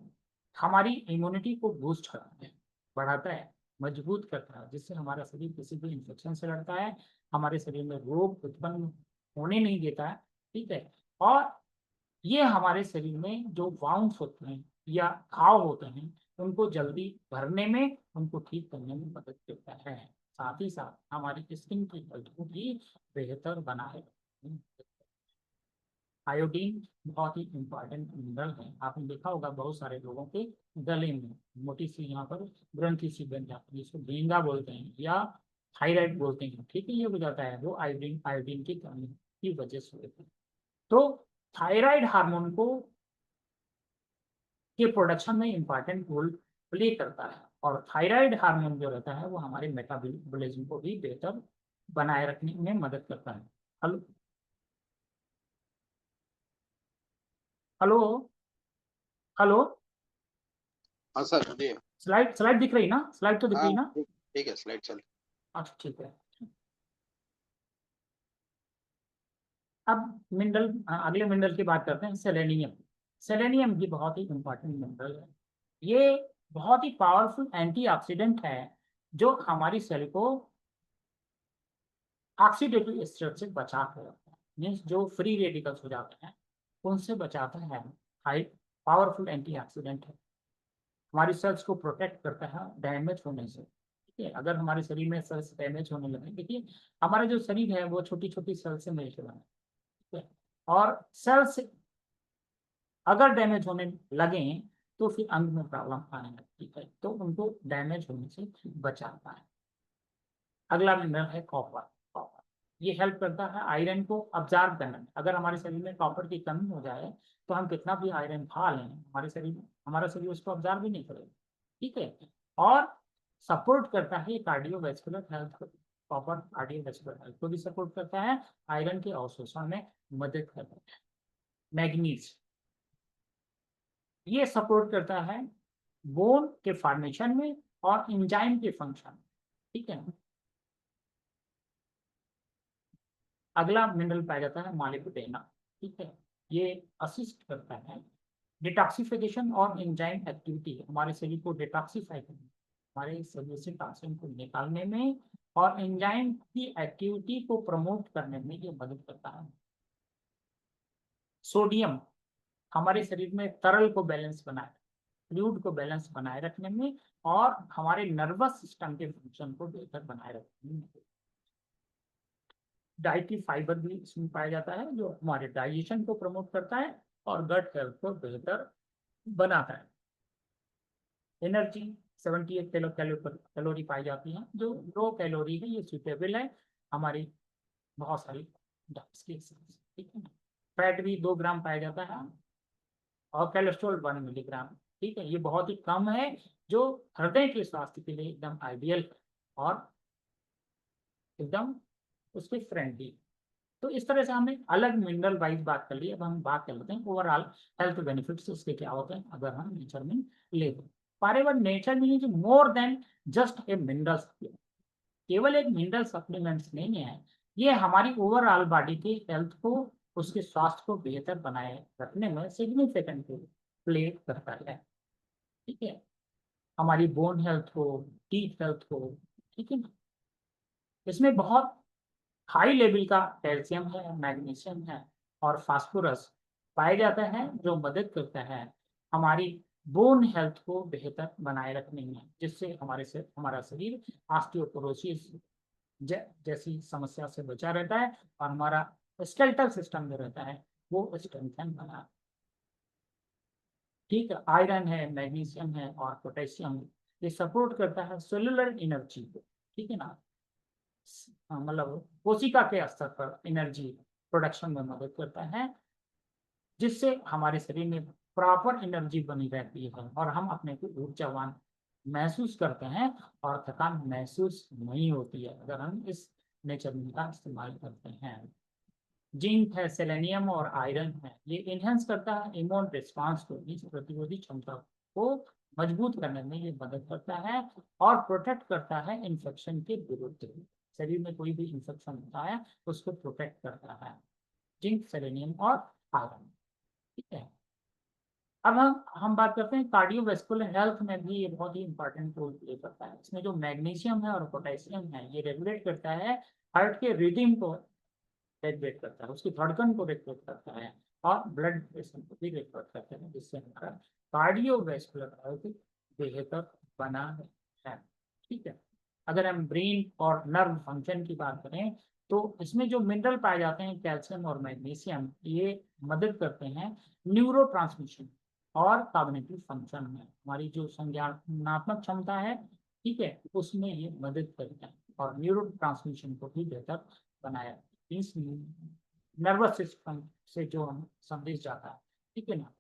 हमारी इम्यूनिटी को बूस्ट करता है, बढ़ाता है, मजबूत करता है, जिससे हमारा शरीर किसी भी इंफेक्शन से लड़ता है, हमारे शरीर में रोग उत्पन्न होने नहीं देता है। ठीक है। और ये हमारे शरीर में जो वाउंड्स होते हैं या घाव होते हैं उनको जल्दी भरने में, उनको ठीक करने में मदद करता है। साथ ही साथ हमारी स्किन की हेल्थ को भी बेहतर बनाए रखने में। आयोडीन बहुत ही इम्पोर्टेंट मिनरल है। आपने देखा होगा बहुत सारे लोगों के गले में मोटी सी यहाँ पर ग्रंथि सी बन जाती है, जिसको भेंगा बोलते हैं या थायराइड बोलते हैं। ठीक है। ये हो जाता है वो आयोडीन की कमी की वजह से होता है। तो थायराइड हार्मोन को के प्रोडक्शन में इम्पॉर्टेंट रोल प्ले करता है और थायराइड हार्मोन जो रहता है वो हमारे मेटाबॉलिज्म को भी बेहतर बनाए रखने में मदद करता है। Hello hello hello. हाँ सर जी। स्लाइड स्लाइड दिख रही ना? स्लाइड तो दिख हाँ रही ना? ठीक ठीक है, स्लाइड चल। अच्छा ठीक है। अब मिनरल, अगले मिनरल की बात करते हैं, सेलेनियम। सेलेनियम भी बहुत ही इम्पोर्टेंट मिनरल है। ये बहुत ही पावरफुल एंटीऑक्सीडेंट है जो हमारी सेल को ऑक्सीडेटिव स्ट्रेस से बचाता है, मीन्स जो फ्री रेडिकल्स हो जाते हैं उनसे बचाता है। हाई पावरफुल एंटीऑक्सीडेंट है, हमारी सेल्स को प्रोटेक्ट करता है डैमेज होने से। ठीक है। अगर हमारे शरीर में सेल्स डैमेज होने लगे, देखिए हमारा जो शरीर है वो छोटी छोटी सेल से मिलकर बना है। ठीक है। और सेल्स अगर डैमेज होने लगे तो फिर अंग में प्रॉब्लम आने लगती है, तो उनको डैमेज होने से बचाता है। अगला मिनरल है कॉपर। कॉपर ये हेल्प करता है आयरन को अब्जॉर्ब करने में। अगर हमारे शरीर में कॉपर की कमी हो जाए तो हम कितना भी आयरन खा लें, हमारा शरीर उसको अब्जॉर्ब भी नहीं करेगा। ठीक है। और सपोर्ट करता है कार्डियोवैस्कुलर हेल्थ को। कॉपर कार्डियोवैस्कुलर हेल्थ को भी सपोर्ट करता है, आयरन के अवशोषण में मदद करता है। मैग्नीज ये सपोर्ट करता है बोन के फॉर्मेशन में और एंजाइम के फंक्शन। ठीक है। अगला मिनरल पाया जाता है मॉलिब्डेनम। ठीक है। ये असिस्ट करता है डिटॉक्सिफिकेशन और एंजाइम एक्टिविटी, हमारे शरीर को डिटॉक्सिफाई करने, हमारे शरीर से टॉक्सिन को निकालने में और एंजाइम की एक्टिविटी को प्रमोट करने में ये मदद करता है। सोडियम हमारे शरीर में तरल को बैलेंस बनाए, फ्लूइड को बैलेंस बनाए रखने में और हमारे नर्वस सिस्टम के फंक्शन को बेहतर बनाए रखने में। डाइटरी फाइबर भी इसमें पाया जाता है जो हमारे डाइजेशन को प्रमोट करता है और गट हेल्थ को बेहतर बनाता है। एनर्जी 78 कैलोरी पाई जाती है जो लो कैलोरी है, ये सुटेबल है हमारी बहुत सारी डाइट्स के हिसाब से। ठीक है। फैट भी 2 ग्राम पाया जाता है और कोलेस्ट्रॉल 1 मिलीग्राम। ठीक है। ये बहुत ही कम है जो हृदय के स्वास्थ्य के लिए एकदम आइडियल और एकदम उसके फ्रेंडली। तो इस तरह से हमने अलग मिनरल वाइज बात कर ली। अब हम बात कर लेते हैं ओवरऑल हेल्थ बेनिफिट्स उसके क्या होते हैं अगर हम नेचर में ले तो। Forever nature means more than just a mineral supplement. केवल एक मिनरल सप्लीमेंट्स नहीं है, ये हमारी ओवरऑल बॉडी की हेल्थ को, उसके स्वास्थ्य को बेहतर बनाए रखने में सिग्निफिकेंट प्ले करता है। ठीक है। हमारी बोन हेल्थ को, टीथ हेल्थ को। ठीक है ना। इसमें बहुत हाई लेवल का कैल्शियम है, मैग्नीशियम है और फास्फोरस पाया जाता है जो मदद करता है हमारी बोन हेल्थ को बेहतर बनाए रखने में, जिससे हमारा शरीर ऑस्टियोपोरोसिस जैसी समस्या से बचा रहता है और हमारा स्केलेटल सिस्टम जो रहता है वो स्ट्रेंथन बना। ठीक है। आयरन है, मैग्नीशियम है और पोटेशियम, ये सपोर्ट करता है सेलुलर एनर्जी को। ठीक है ना। मतलब कोशिका के स्तर पर एनर्जी प्रोडक्शन में मदद करता है, जिससे हमारे शरीर में प्रॉपर एनर्जी बनी रहती है और हम अपने को ऊर्जावान महसूस करते हैं और थकान महसूस नहीं होती है अगर हम इस नेचर का इस्तेमाल करते हैं। जिंक है, सेलेनियम और आयरन है, ये इनहेंस करता है इम्यून रिस्पांस को, इस प्रतिरोधी क्षमता को मजबूत करने में ये मदद करता है और प्रोटेक्ट करता है इन्फेक्शन के विरुद्ध। शरीर में कोई भी इन्फेक्शन होता है उसको प्रोटेक्ट करता है जिंक, सेलेनियम और आयरन। ठीक है। अब हम बात करते हैं कार्डियोवैस्कुलर हेल्थ में भी ये बहुत ही इंपॉर्टेंट रोल प्ले करता है। इसमें जो मैग्नीशियम है और पोटेशियम है ये रेगुलेट करता है हार्ट के रिदम को, रेगुलेट करता है उसकी धड़कन को रेगुलेट करता है और ब्लड प्रेशर को भी रेगुलेट करता है, जिससे हमारा कार्डियोवैस्कुलर हेल्थ बेहतर बना है। ठीक है। अगर हम ब्रेन और नर्व फंक्शन की बात करें तो इसमें जो मिनरल पाए जाते हैं कैल्शियम और मैग्नीशियम, ये मदद करते हैं न्यूरो और कॉग्निटिव फंक्शन में, हमारी जो संज्ञानात्मक क्षमता है, ठीक है, उसमें ये मदद करता है और न्यूरो को भी बेहतर बनाया। इस नर्वस सिस्टम से जो हम संदेश जाता है, ठीक है ना,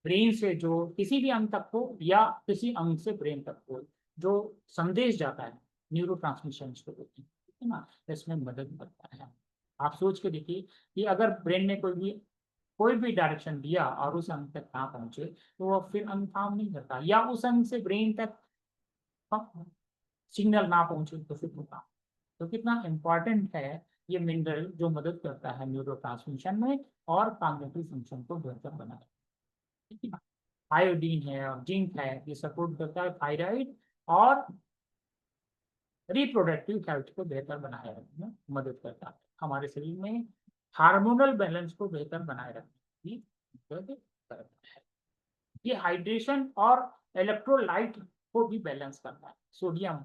ब्रेन से जो किसी भी अंग तक हो या किसी अंग से ब्रेन तक हो जो संदेश जाता है न्यूरो को होती है, ठीक है ना, इसमें मदद करता है। आप सोच के देखिए कि अगर ब्रेन ने कोई भी डायरेक्शन दिया और उस अंग तक ना पहुंचे तो वो फिर अंग काम नहीं करता, या उस अंग से ब्रेन तक सिग्नल ना पहुंचे तो फिर वो काम। तो कितना इम्पोर्टेंट है ये मिनरल जो मदद करता है न्यूरो में और कॉग्निटिव फंक्शन को बेहतर बनाए। ठीक है। आयोडीन है और जिंक है, ये सपोर्ट करता है थायराइड और रिप्रोडक्टिव हेल्थ को बेहतर बनाए रखने में मदद करता है, हमारे शरीर में हार्मोनल बैलेंस को बेहतर बनाए रखने की मदद करता है। ये हाइड्रेशन और इलेक्ट्रोलाइट को भी बैलेंस करता है। सोडियम,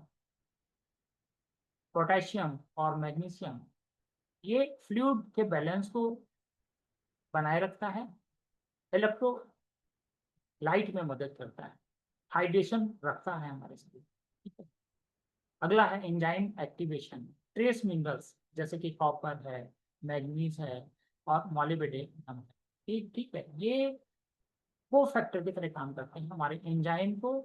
पोटेशियम और मैग्नीशियम ये फ्लूइड के बैलेंस को बनाए रखता है इलेक्ट्रोलाइट में मदद करता है, हाइड्रेशन रखता है हमारे शरीर, ठीक है। अगला है एंजाइम एक्टिवेशन, ट्रेस मिनरल्स जैसे कि कॉपर है, मैग्नीज है और मॉलिब्डेनम है, ठीक है, ये को फैक्टर की तरह काम करते हैं हमारे एंजाइम को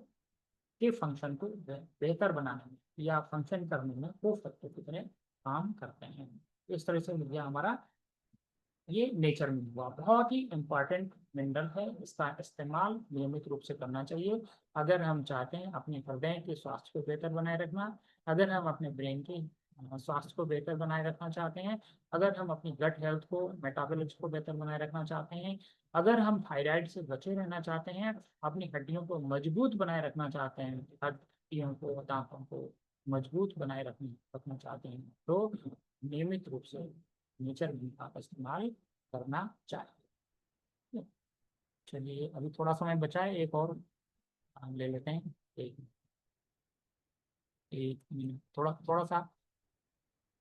के फंक्शन को बेहतर बनाने में या फंक्शन करने में को फैक्टर की तरह काम करते हैं। इस तरह से मिल गया हमारा ये नेचर में हुआ, बहुत ही इम्पॉर्टेंट मिनरल है, इसका इस्तेमाल नियमित रूप से करना चाहिए अगर हम चाहते हैं अपने हृदय के स्वास्थ्य को बेहतर बनाए रखना, अगर हम अपने ब्रेन के स्वास्थ्य को बेहतर बनाए रखना चाहते हैं, अगर हम अपनी गट हेल्थ को, मेटाबॉलिज्म को बेहतर बनाए रखना चाहते हैं, अगर हम थायराइड से बचे रहना चाहते हैं, अपनी हड्डियों को मजबूत बनाए रखना चाहते हैं, हड्डियों को, दांतों को मजबूत बनाए रखना चाहते हैं, तो नियमित रूप से नेचर मिनरल का इस्तेमाल करना चाहिए। चलिए अभी थोड़ा समय बचा है, एक और हम ले लेते हैं, एक एक मिनट, थोड़ा थोड़ा सा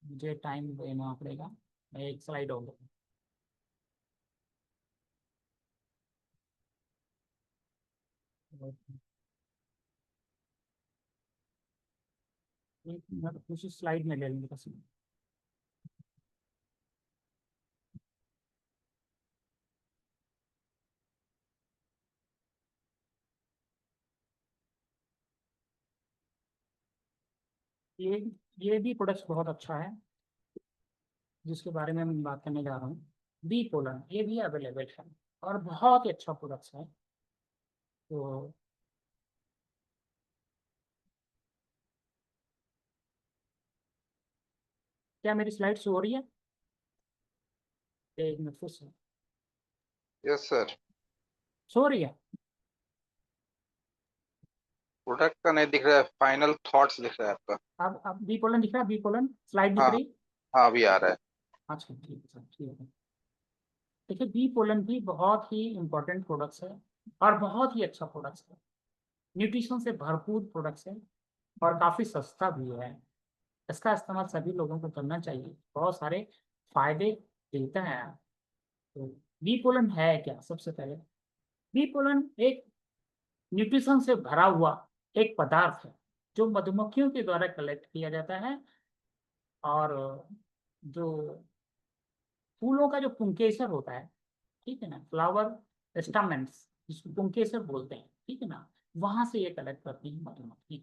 मुझे टाइम देना पड़ेगा, मैं एक स्लाइड और एक मिनट उसी स्लाइड में ले लेंगे बस। ये ये भी प्रोडक्ट बहुत अच्छा है जिसके बारे में मैं बात करने जा रहा हूँ, बी पोलन, ये भी अवेलेबल है और बहुत ही अच्छा प्रोडक्ट है। तो क्या मेरी स्लाइड शो हो रही है? एक मिनट फिर से यस सर। शो हो रही है? प्रोडक्ट का नहीं दिख रहा है, फाइनल थॉट्स दिख रहा है आपका। अब बी पोलन दिख रहा है, बी पोलन स्लाइड दिख हाँ रही? हाँ, अभी आ रहा है। अच्छा ठीक है सर, ठीक है। देखिए बी पोलन भी बहुत ही इम्पोर्टेंट प्रोडक्ट्स है और बहुत ही अच्छा प्रोडक्ट्स है, न्यूट्रिशन से भरपूर प्रोडक्ट्स है और काफ़ी सस्ता भी है। इसका इस्तेमाल सभी लोगों को करना चाहिए, बहुत सारे फायदे देता है। तो बी पोलन है क्या? सबसे पहले बी पोलन एक न्यूट्रिशन से भरा हुआ एक पदार्थ है जो मधुमक्खियों के द्वारा कलेक्ट किया जाता है और जो फूलों का जो पुंकेसर होता है, ठीक है ना, फ्लावर स्टामेंट्स जिसको पुंकेसर बोलते हैं, ठीक है ना, वहां से ये कलेक्ट करती है मधुमक्खी,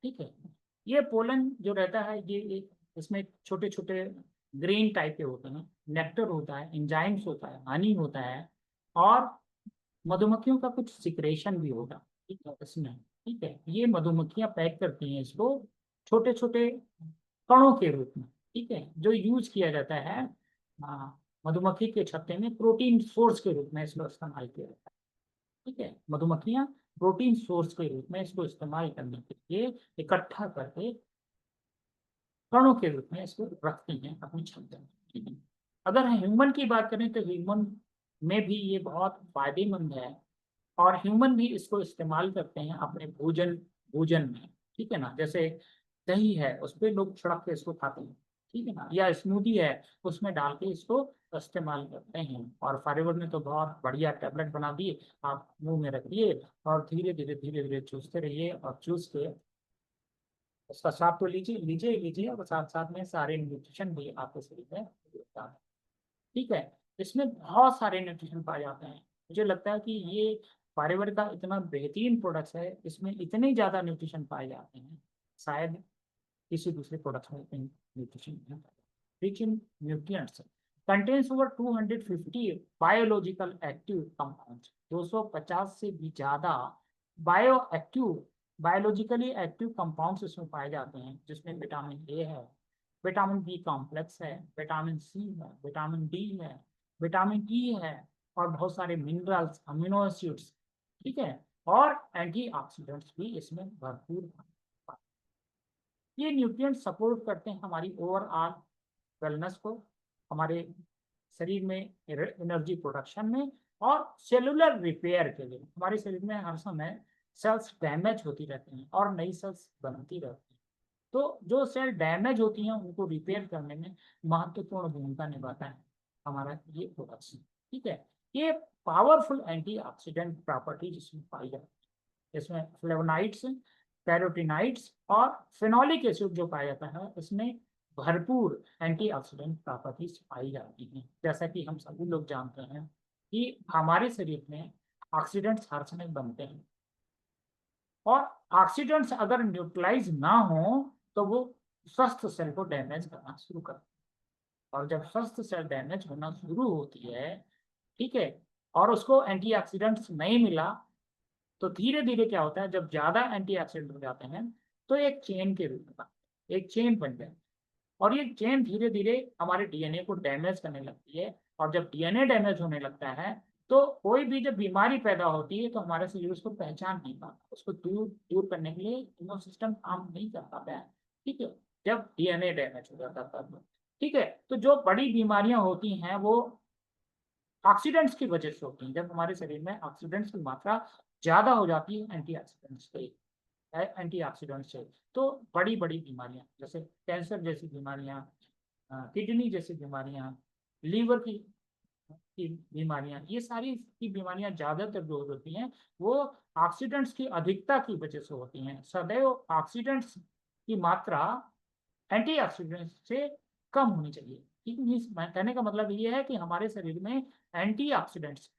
ठीक है। ये पोलन जो रहता है ये एक, इसमें छोटे छोटे ग्रेन टाइप के होते हैं, नेक्टर होता है, एंजाइम्स होता है, हनी होता है और मधुमक्खियों का कुछ सिक्रेशन भी होगा, ठीक है इसमें, ठीक है। ये मधुमक्खियां पैक करती हैं इसको छोटे छोटे कणों के रूप में, ठीक है, जो यूज किया जाता है मधुमक्खी के छत्ते में प्रोटीन सोर्स के रूप में इसको इस्तेमाल किया जाता है, ठीक है। मधुमक्खियां प्रोटीन सोर्स के रूप में इसको इस्तेमाल करने के लिए इकट्ठा करके कणों के रूप में इसको रखती हैं अपनी क्षमता में, ठीक है। अगर ह्यूमन की बात करें तो ह्यूमन में भी ये बहुत फायदेमंद है और ह्यूमन भी इसको इस्तेमाल करते हैं अपने भोजन भोजन में, ठीक है ना। जैसे दही है उस पर लोग छिड़क के इसको खाते हैं, ठीक है ना, या स्मूदी है उसमें डाल के इसको इस्तेमाल करते हैं। और फाइबर ने तो बहुत बढ़िया टैबलेट बना दिए, आप मुंह में रखिए और धीरे धीरे चूसते रहिए और चूस के उसका स्वाद तो लीजिए लीजिए लीजिए और साथ साथ में सारे न्यूट्रिशन भी आपके शरीर में होता है, ठीक है। इसमें बहुत सारे न्यूट्रिशन पाए जाते हैं, मुझे लगता है कि ये फाइबर का इतना बेहतरीन प्रोडक्ट है, इसमें इतने ज़्यादा न्यूट्रिशन पाए जाते हैं शायद किसी दूसरे प्रोडक्ट में इतने न्यूट्रिशन नहीं पाए। Rich in nutrients, contains over 250 biological active compounds, 250 से भी ज़्यादा bio active biologically active compounds इसमें पाए जाते हैं, जिसमें विटामिन ए है, विटामिन बी कॉम्प्लेक्स है, विटामिन सी है, विटामिन डी है, विटामिन ई है और बहुत सारे मिनरल्स, अमीनो एसिड्स, ठीक है, और एंटीऑक्सीडेंट्स भी इसमें भरपूर हैं। ये न्यूट्रिएंट सपोर्ट करते हैं हमारी ओवरऑल वेलनेस को, हमारे शरीर में एनर्जी प्रोडक्शन में और सेलुलर रिपेयर के लिए। हमारे शरीर में हर समय सेल्स डैमेज होती रहती हैं और नई सेल्स बनती रहती हैं, तो जो सेल डैमेज होती हैं उनको रिपेयर करने में महत्वपूर्ण भूमिका निभाता है हमारा ये प्रोडक्शन, ठीक है। ये पावरफुल एंटीऑक्सीडेंट प्रॉपर्टीज इसमें पाई जाती है। इसमें फ्लेवोनाइड्स, कैरोटीनाइड्स और फेनोलिक एसिड जो पाया जाता है, इसमें भरपूर एंटीऑक्सीडेंट प्रॉपर्टीज पाई जाती हैं। जैसा कि हम सभी लोग जानते हैं कि हमारे शरीर में ऑक्सीडेंट्स हर समय बनते हैं, और ऑक्सीडेंट्स अगर न्यूट्रलाइज ना हो तो वो स्वस्थ सेल को डैमेज करना शुरू करते हैं। और जब स्वस्थ सेल डैमेज होना शुरू होती है, ठीक है, और उसको एंटीऑक्सीडेंट्स नहीं मिला, तो धीरे धीरे क्या होता है, जब ज्यादा एंटीऑक्सीडेंट हो जाते हैं तो एक चेन के रूप में एक चेन बन जाती है, और ये चेन धीरे धीरे हमारे डीएनए को डैमेज करने लगती है। और जब डीएनए डैमेज होने लगता है तो कोई भी जब बीमारी पैदा होती है तो हमारा शरीर उसको पहचान नहीं पाता, उसको दूर दूर करने के लिए इम्यून सिस्टम काम नहीं कर पाता है, ठीक है, जब डीएनए डैमेज हो जाता है तब। ठीक है, तो जो बड़ी बीमारियां होती हैं वो ऑक्सीडेंट्स की वजह से होती हैं। जब हमारे शरीर में ऑक्सीडेंट्स की मात्रा ज्यादा हो जाती है एंटीऑक्सीडेंट से, तो बड़ी बड़ी बीमारियां जैसे कैंसर जैसी बीमारियां, किडनी जैसी बीमारियां, लीवर की बीमारियां, ये सारी की बीमारियां ज्यादातर जो होती हैं वो ऑक्सीडेंट्स की अधिकता की वजह से होती हैं। सदैव ऑक्सीडेंट्स की मात्रा एंटीऑक्सीडेंट्स से कम होनी चाहिए। ठीक है, कहने का मतलब ये है कि हमारे शरीर में एंटीऑक्सीडेंट्स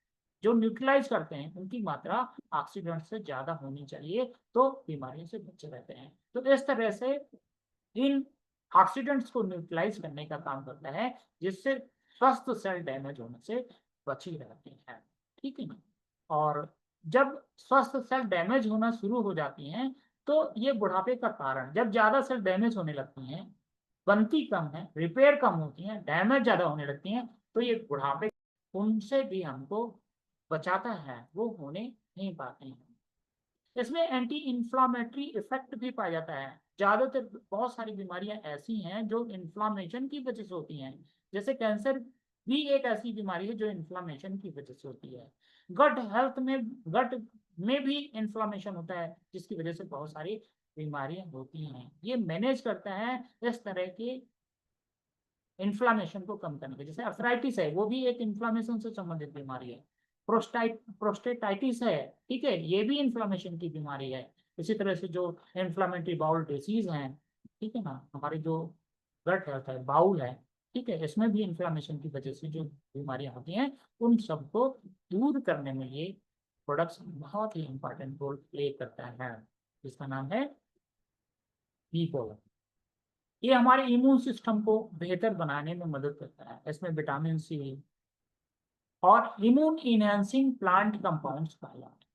जो न्यूट्रलाइज करते हैं उनकी मात्रा ऑक्सीडेंट से ज्यादा होनी चाहिए, तो बीमारियों से बचे रहते हैं। तो इस तरह से इन ऑक्सीडेंट्स को न्यूट्रलाइज करने का काम करता है, जिससे स्वस्थ सेल डैमेज होने से बची रहती है। ठीक है ना। और जब स्वस्थ सेल डैमेज होना शुरू हो जाती हैं तो ये बुढ़ापे का कारण, जब ज्यादा सेल डैमेज होने लगती हैं, बनती कम है, रिपेयर कम होती है, डैमेज ज्यादा होने लगती हैं, तो ये बुढ़ापे उनसे भी हमको बचाता है, वो होने नहीं पाते हैं। इसमें एंटी इंफ्लामेटरी इफेक्ट भी पाया जाता है। ज्यादातर बहुत सारी बीमारियां ऐसी हैं जो इन्फ्लामेशन की वजह से होती हैं, जैसे कैंसर भी एक ऐसी बीमारी है जो इन्फ्लामेशन की वजह से होती है। गट में भी इन्फ्लामेशन होता है, जिसकी वजह से बहुत सारी बीमारियां होती हैं। ये मैनेज करता है इस तरह के इन्फ्लामेशन को कम करने के। जैसे अर्थराइटिस है, वो भी एक इन्फ्लामेशन से संबंधित बीमारी है। प्रोस्टेटाइटिस है, ठीक है, ये भी इन्फ्लामेशन की बीमारी है। इसी तरह से जो इन्फ्लामेटरी बाउल डिसीज है, ठीक है ना, हमारी जो गट हेल्थ है, बाउल है, ठीक है, इसमें भी इन्फ्लामेशन की वजह से जो बीमारियां होती हैं उन सबको दूर करने में ये प्रोडक्ट्स बहुत ही इंपॉर्टेंट रोल प्ले करता है। इसका नाम है बीपोलर। ये हमारे इम्यून सिस्टम को बेहतर बनाने में मदद करता है। इसमें विटामिन सी और इम्यून इनहेंसिंग प्लांट कंपाउंड्स पाए जाते हैं,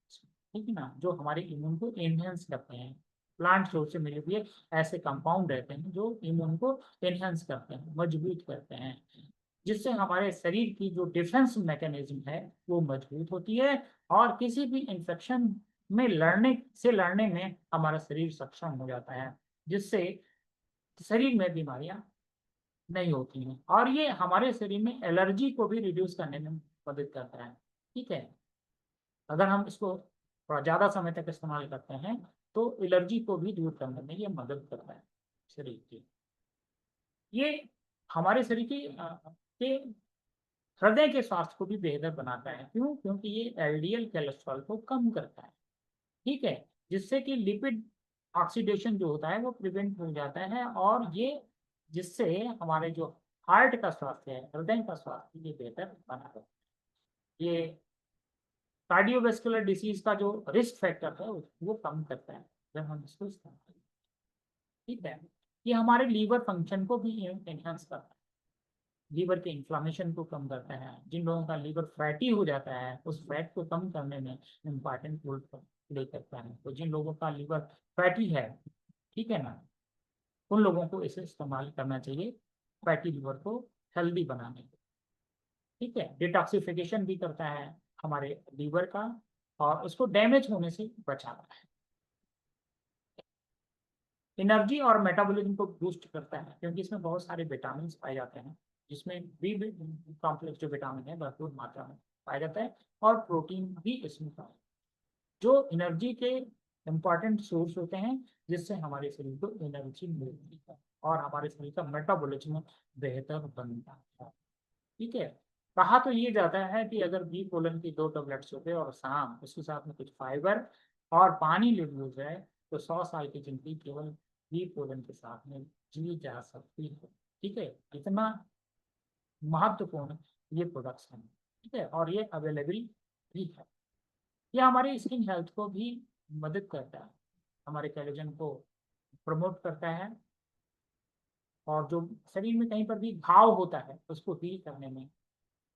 ठीक है ना, जो हमारे इम्यून को एनहेंस करते हैं। प्लांट सोर्स से मिले हुए ऐसे कंपाउंड रहते हैं जो इम्यून को एनहेंस करते हैं, मजबूत करते हैं, जिससे हमारे शरीर की जो डिफेंस मैकेनिज्म है वो मजबूत होती है, और किसी भी इंफेक्शन में लड़ने में हमारा शरीर सक्षम हो जाता है, जिससे शरीर में बीमारियां नहीं होती हैं। और ये हमारे शरीर में एलर्जी को भी रिड्यूस करने में मदद करता है। ठीक है, अगर हम इसको थोड़ा ज़्यादा समय तक इस्तेमाल करते हैं तो एलर्जी को भी दूर करने में ये मदद करता है शरीर की। ये हमारे शरीर के हृदय के स्वास्थ्य को भी बेहतर बनाता है। क्यों? क्योंकि ये एलडीएल कोलेस्ट्रॉल को कम करता है, ठीक है, जिससे कि लिपिड ऑक्सीडेशन जो होता है वो प्रिवेंट हो जाता है, और ये जिससे हमारे जो हार्ट का स्वास्थ्य है, हृदय का स्वास्थ्य, ये बेहतर बना है। ये कार्डियोवास्कुलर डिसीज का जो रिस्क फैक्टर है वो कम करता है जब हम इसको इस्तेमाल करते हैं। ठीक है, ये हमारे लीवर फंक्शन को भी एनहांस करता है, लीवर के इन्फ्लामेशन को कम करता है। जिन लोगों का लीवर फैटी हो जाता है उस फैट को कम करने में इम्पॉर्टेंट रोल प्ले करता है। तो जिन लोगों का लीवर फैटी है, ठीक है ना, उन लोगों को इसे इस्तेमाल करना चाहिए फैटी लीवर को हेल्दी बनाने के। ठीक है, डिटॉक्सिफिकेशन भी करता है हमारे लीवर का, और उसको डैमेज होने से बचाता है। एनर्जी और मेटाबॉलिज्म को बूस्ट करता है, क्योंकि इसमें बहुत सारे विटामिन पाए जाते हैं, जिसमें बी कॉम्प्लेक्स जो विटामिन है भरपूर मात्रा में पाया जाता है, और प्रोटीन भी इसमें पाया, जो एनर्जी के इम्पॉर्टेंट सोर्स होते हैं, जिससे हमारे शरीर को एनर्जी मिलती है और हमारे शरीर का मेटाबॉलिज्म बेहतर बनता है। ठीक है, कहा तो ये जाता है कि अगर बी कोलन की 2 टेबलेट्स सुबह और शाम उसके साथ में कुछ फाइबर और पानी ले लिया जाए तो 100 साल की जिंदगी केवल बी कोलन के साथ में जी जा सकती है। ठीक है, इतना महत्वपूर्ण ये प्रोडक्ट्स हैं। ठीक है, और ये अवेलेबल भी है। ये हमारी स्किन हेल्थ को भी मदद करता है, हमारे कोलेजन को प्रमोट करता है, और जो शरीर में कहीं पर भी घाव होता है उसको हील करने में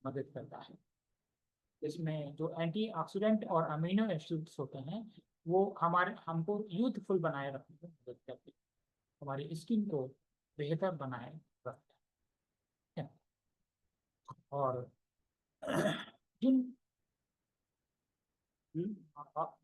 मदद करता है। इसमें जो एंटीऑक्सीडेंट और अमीनो एसिड्स होते हैं वो हमारे हमको यूथफुल बनाए रखने में मदद करते हैं, हमारी स्किन को बेहतर बनाए रखते हैं। और जिन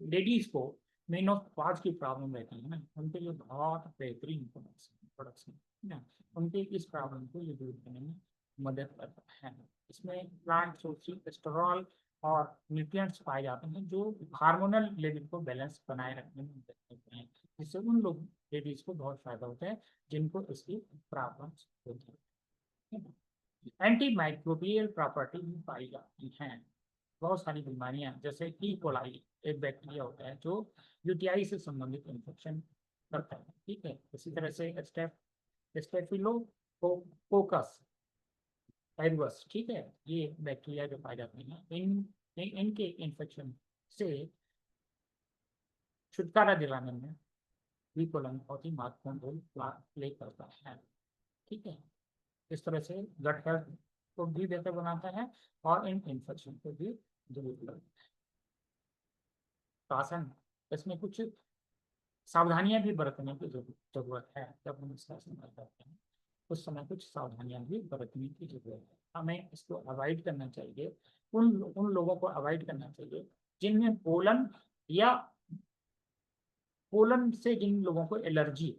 लेडीज को मेनोपॉज की प्रॉब्लम रहती है ना, उनके लिए बहुत बेहतरीन प्रोडक्ट्स हैं ना, उनके इस प्रॉब्लम को ये दूर करने में मदद करता है। इसमें प्लांट सोर्स एस्टेरॉल और न्यूट्रिएंट्स पाए जाते हैं जो हार्मोनल लेवल को बैलेंस बनाए रखने में मदद करते हैं, जिससे उन लोग लेडीज को बहुत फायदा होता है जिनको इसकी प्रॉब्लम्स होती है। एंटी माइक्रोबियल प्रॉपर्टी भी पाई जाती हैं। बहुत सारी बीमारियां जैसे ई कोलाई एक बैक्टीरिया होता है जो यूटीआई से संबंधित इन्फेक्शन करता है। ठीक है, इसी तरह से स्टेफिलोकोकस एरियस, ठीक है, ये बैक्टीरिया जो पाए जाते हैं इनके इन्फेक्शन से छुटकारा दिलाने में बी कोलन बहुत ही महत्वपूर्ण रोल प्ले करता है। ठीक है, इस तरह से ब्लड हेल्थ को भी बेहतर बनाता है और इन इन्फेक्शन को भी दूर करता है। आसन, इसमें कुछ सावधानियां भी बरतने की जरूरत है। जब हम इसका इस्तेमाल करते हैं उस समय कुछ सावधानियां भी बरतने की जरूरत है। हमें इसको अवॉइड करना चाहिए, उन लोगों को अवॉइड करना चाहिए जिनमें पोलन या पोलन से जिन लोगों को एलर्जी है।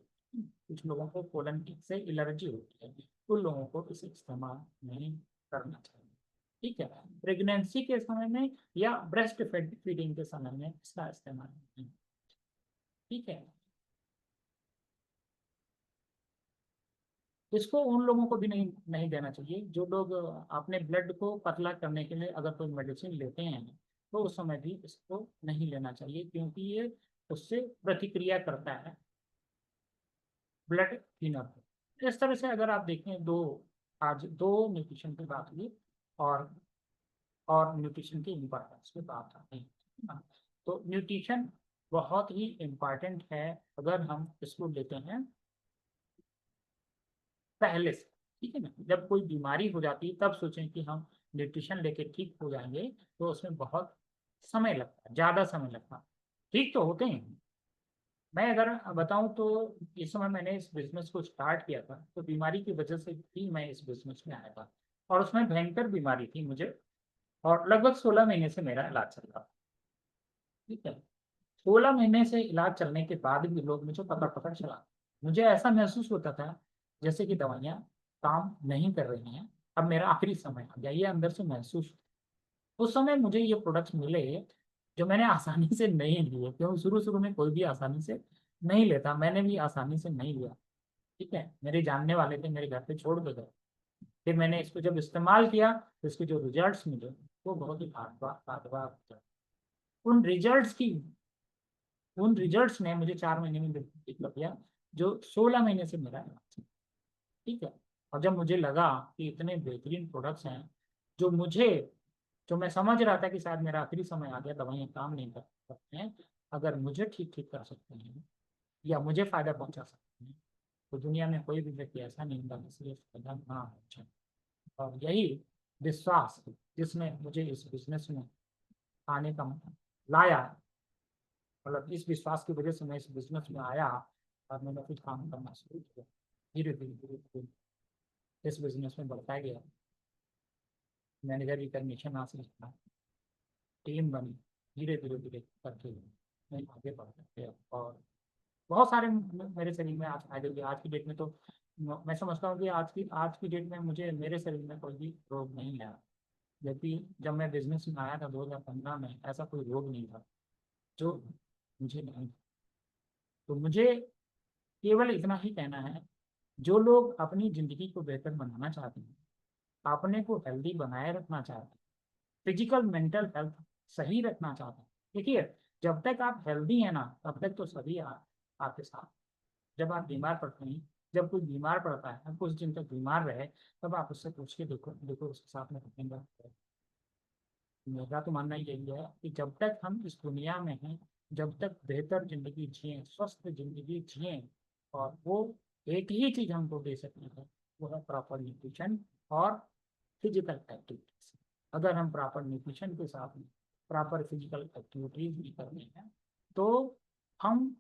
कुछ लोगों को पोलन से एलर्जी होती है, उन लोगों को इसे इस्तेमाल नहीं करना चाहिए। ठीक है, प्रेगनेंसी के समय में या ब्रेस्ट फीडिंग के समय में इसका इस्तेमाल नहीं। ठीक है, इसको उन लोगों को भी नहीं देना चाहिए जो लोग अपने ब्लड को पतला करने के लिए अगर कोई मेडिसिन लेते हैं तो उस समय भी इसको नहीं लेना चाहिए, क्योंकि ये उससे प्रतिक्रिया करता है ब्लड थिनर। इस तरह से अगर आप देखें आज दो न्यूट्रिशन की बात हुई और न्यूट्रिशन की इम्पोर्टेंस की बात आती है। तो न्यूट्रिशन बहुत ही इम्पोर्टेंट है अगर हम इसको लेते हैं पहले से। ठीक है ना, जब कोई बीमारी हो जाती है तब सोचें कि हम न्यूट्रिशन लेके ठीक हो जाएंगे तो उसमें बहुत समय लगता है, ज़्यादा समय लगता है। ठीक तो होते हैं। मैं अगर बताऊं तो इस समय मैंने इस बिजनेस को स्टार्ट किया था तो बीमारी की वजह से ही मैं इस बिजनेस में आया था, और उसमें भयंकर बीमारी थी मुझे, और लगभग 16 महीने से मेरा इलाज चल रहा था। ठीक है, 16 महीने से इलाज चलने के बाद भी लोग मुझे पता पता चला, मुझे ऐसा महसूस होता था जैसे कि दवाइयाँ काम नहीं कर रही हैं, अब मेरा आखिरी समय आ गया, ये अंदर से महसूस। उस समय मुझे ये प्रोडक्ट्स मिले जो मैंने आसानी से नहीं लिए, क्योंकि शुरू शुरू में कोई भी आसानी से नहीं लेता, मैंने भी आसानी से नहीं लिया। ठीक है, मेरे जानने वाले थे, मेरे घर पे छोड़ के गए। फिर मैंने इसको जब इस्तेमाल किया तो इसके जो रिजल्ट्स मिले वो बहुत ही लाजवाब। उन रिजल्ट्स की उन रिजल्ट्स ने मुझे 4 महीने में दिखा दिया जो 16 महीने से मेरा इलाज था। ठीक है, और जब मुझे लगा कि इतने बेहतरीन प्रोडक्ट्स हैं जो मुझे जो मैं समझ रहा था कि शायद मेरा आखिरी समय आ गया, दवाइयाँ काम नहीं कर सकते हैं, अगर मुझे ठीक ठीक कर सकते हैं या मुझे फायदा पहुंचा सकते हैं तो दुनिया में कोई भी व्यक्ति ऐसा नहीं होगा जिससे फायदा ना पहुंचे। और यही विश्वास जिसने मुझे इस बिजनेस में आने का लाया, मतलब इस विश्वास की वजह से मैं इस बिजनेस में आया और मैंने कुछ काम करना शुरू किया। धीरे धीरे धीरे धीरे इस बिजनेस में बढ़ता गया, मैनेजर की कंडीशन हासिल किया, टीम बनी, धीरे धीरे धीरे करके मैं आगे बढ़ता गया, और बहुत सारे मेरे शरीर में आज फायदे हुए। आज की डेट में तो मैं समझता हूँ कि आज की डेट में मुझे मेरे शरीर में कोई भी रोग नहीं है, जबकि जब मैं बिजनेस में आया था 2015 में ऐसा कोई रोग नहीं था जो मुझे नहीं। तो मुझे केवल इतना ही कहना है, जो लोग अपनी ज़िंदगी को बेहतर बनाना चाहते हैं अपने को हेल्दी बनाए रखना चाहते हैं, फिजिकल मेंटल हेल्थ सही रखना चाहते हैं, देखिए जब तक आप हेल्दी हैं ना तब तक तो सभी आपके साथ। जब आप बीमार पड़ते हैं, जब कोई बीमार पड़ता है, कुछ दिन तक बीमार रहे, तब आप उससे पूछ के देखो देखो उसके साथ में रखेंगे। मेरा तो मानना यही है कि जब तक हम इस दुनिया में हैं, जब तक बेहतर जिंदगी जिए, स्वस्थ जिंदगी जिए, और वो एक ही चीज हमको दे सकती है, वो है प्रॉपर न्यूट्रिशन और फिजिकल एक्टिविटीज। अगर हम प्रॉपर न्यूट्रिशन के साथ में प्रॉपर फिजिकल एक्टिविटीज भी करते हैं, तो हम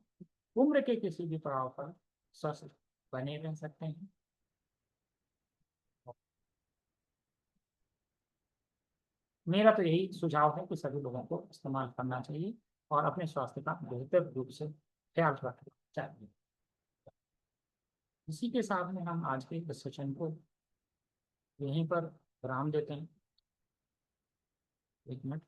उम्र के किसी भी पड़ाव पर स्वस्थ बने रह सकते हैं। मेरा तो यही सुझाव है कि सभी लोगों को इस्तेमाल करना चाहिए और अपने स्वास्थ्य का बेहतर रूप से ख्याल रखना चाहिए। इसी के साथ में हम आज के इस सेशन को यहीं पर विराम देते हैं। एक मिनट।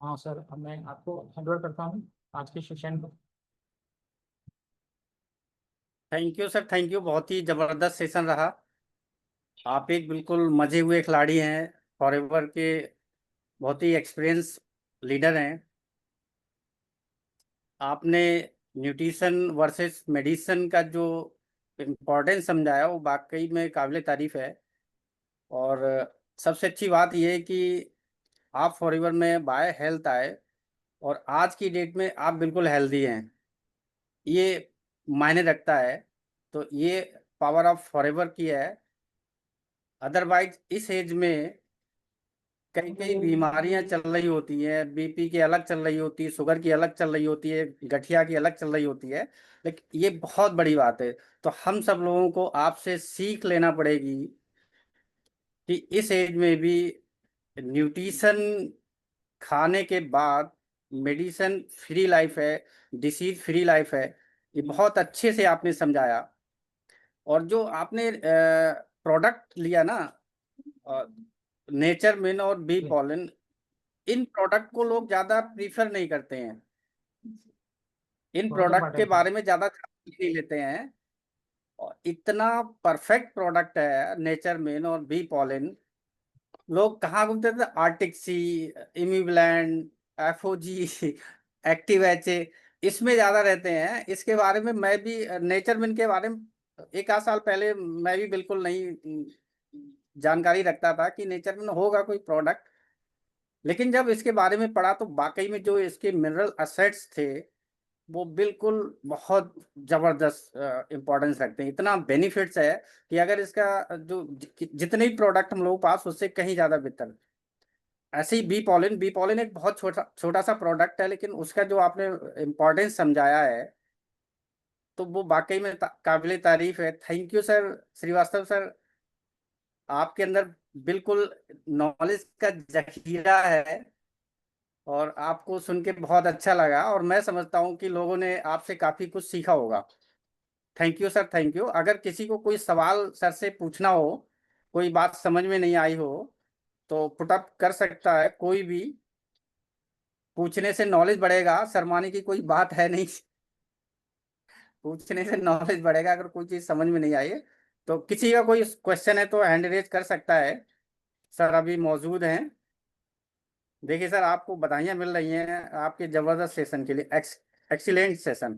हाँ सर, अब मैं आपको हैंडओवर करता हूँ आज के सेशन को। Thank you sir, thank you. बहुत ही जबरदस्त सेशन रहा। आप एक बिल्कुल मजे हुए खिलाड़ी हैं, फॉरएवर के बहुत ही एक्सपीरियंस लीडर हैं। आपने न्यूट्रिशन वर्सेस मेडिसिन का जो इम्पोर्टेंस समझाया वो वाकई में काबिल तारीफ है। और सबसे अच्छी बात यह है कि आप फॉरएवर में बाय हेल्थ आए और आज की डेट में आप बिल्कुल हेल्दी हैं, ये मायने रखता है। तो ये पावर ऑफ फॉरएवर की है। अदरवाइज इस एज में कई कई बीमारियां चल रही होती हैं, बीपी की अलग चल रही होती है, शुगर की अलग चल रही होती है, गठिया की अलग चल रही होती है। लेकिन ये बहुत बड़ी बात है। तो हम सब लोगों को आपसे सीख लेना पड़ेगी कि इस एज में भी न्यूट्रिशन खाने के बाद मेडिसिन फ्री लाइफ है, डिसीज फ्री लाइफ है। ये बहुत अच्छे से आपने समझाया। और जो आपने प्रोडक्ट लिया ना, नेचर मिन और बी पॉलन, इन प्रोडक्ट को लोग ज्यादा प्रीफर नहीं करते हैं, इन बहुत प्रोडक्ट के इम्पोर्टेंट है। बारे में ज्यादा नहीं लेते हैं। और इतना परफेक्ट प्रोडक्ट है नेचर मिन और बी पॉलन। लोग कहाँ घूमते थे? आर्टिक सी, इम्यूब्लैंड, एफओजी, एक्टिव एच, इसमें ज्यादा रहते हैं। इसके बारे में मैं भी नेचर मिन के बारे में एक आध साल पहले मैं भी बिल्कुल नहीं जानकारी रखता था कि नेचर मिन होगा कोई प्रोडक्ट। लेकिन जब इसके बारे में पढ़ा तो वाकई में जो इसके मिनरल असेट्स थे वो बिल्कुल बहुत जबरदस्त इंपॉर्टेंस रखते हैं। इतना बेनिफिट्स है कि अगर इसका जो जितने भी प्रोडक्ट हम लोगों के पास उससे कहीं ज्यादा बेहतर। ऐसे ही बी पॉलिन एक बहुत छोटा छोटा सा प्रोडक्ट है, लेकिन उसका जो आपने इम्पोर्टेंस समझाया है तो वो वाकई में काबिल तारीफ है। Thank you sir Srivastava sir. आपके अंदर बिल्कुल नॉलेज का जखीरा है और आपको सुन के बहुत अच्छा लगा, और मैं समझता हूँ कि लोगों ने आपसे काफी कुछ सीखा होगा। Thank you sir, thank you. अगर किसी को कोई सवाल सर से पूछना हो, कोई बात समझ में नहीं आई हो, तो पुटअप कर सकता है कोई भी। पूछने से नॉलेज बढ़ेगा, शर्माने की कोई बात है नहीं। पूछने से नॉलेज बढ़ेगा। अगर कोई चीज समझ में नहीं आई है तो किसी का कोई क्वेश्चन है तो हैंड रेज कर सकता है। सर अभी मौजूद हैं। देखिए सर, आपको बधाइयाँ मिल रही हैं आपके जबरदस्त सेशन के लिए। Excellent session,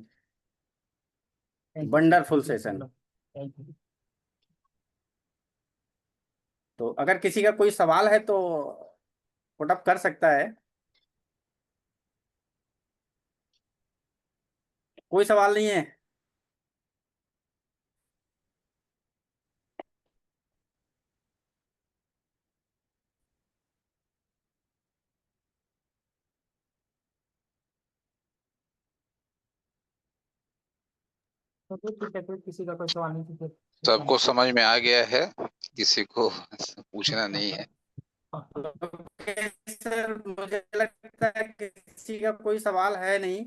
thank you sir, wonderful thank you session. Thank you. तो अगर किसी का कोई सवाल है तो पुटअप कर सकता है। कोई सवाल नहीं है? तो ठीक है, फिर किसी का कोई सवाल नहीं, तो फिर सबको समझ में आ गया है, किसी को पूछना नहीं है। ओके सर, मुझे लगता है कि किसी का कोई सवाल है नहीं।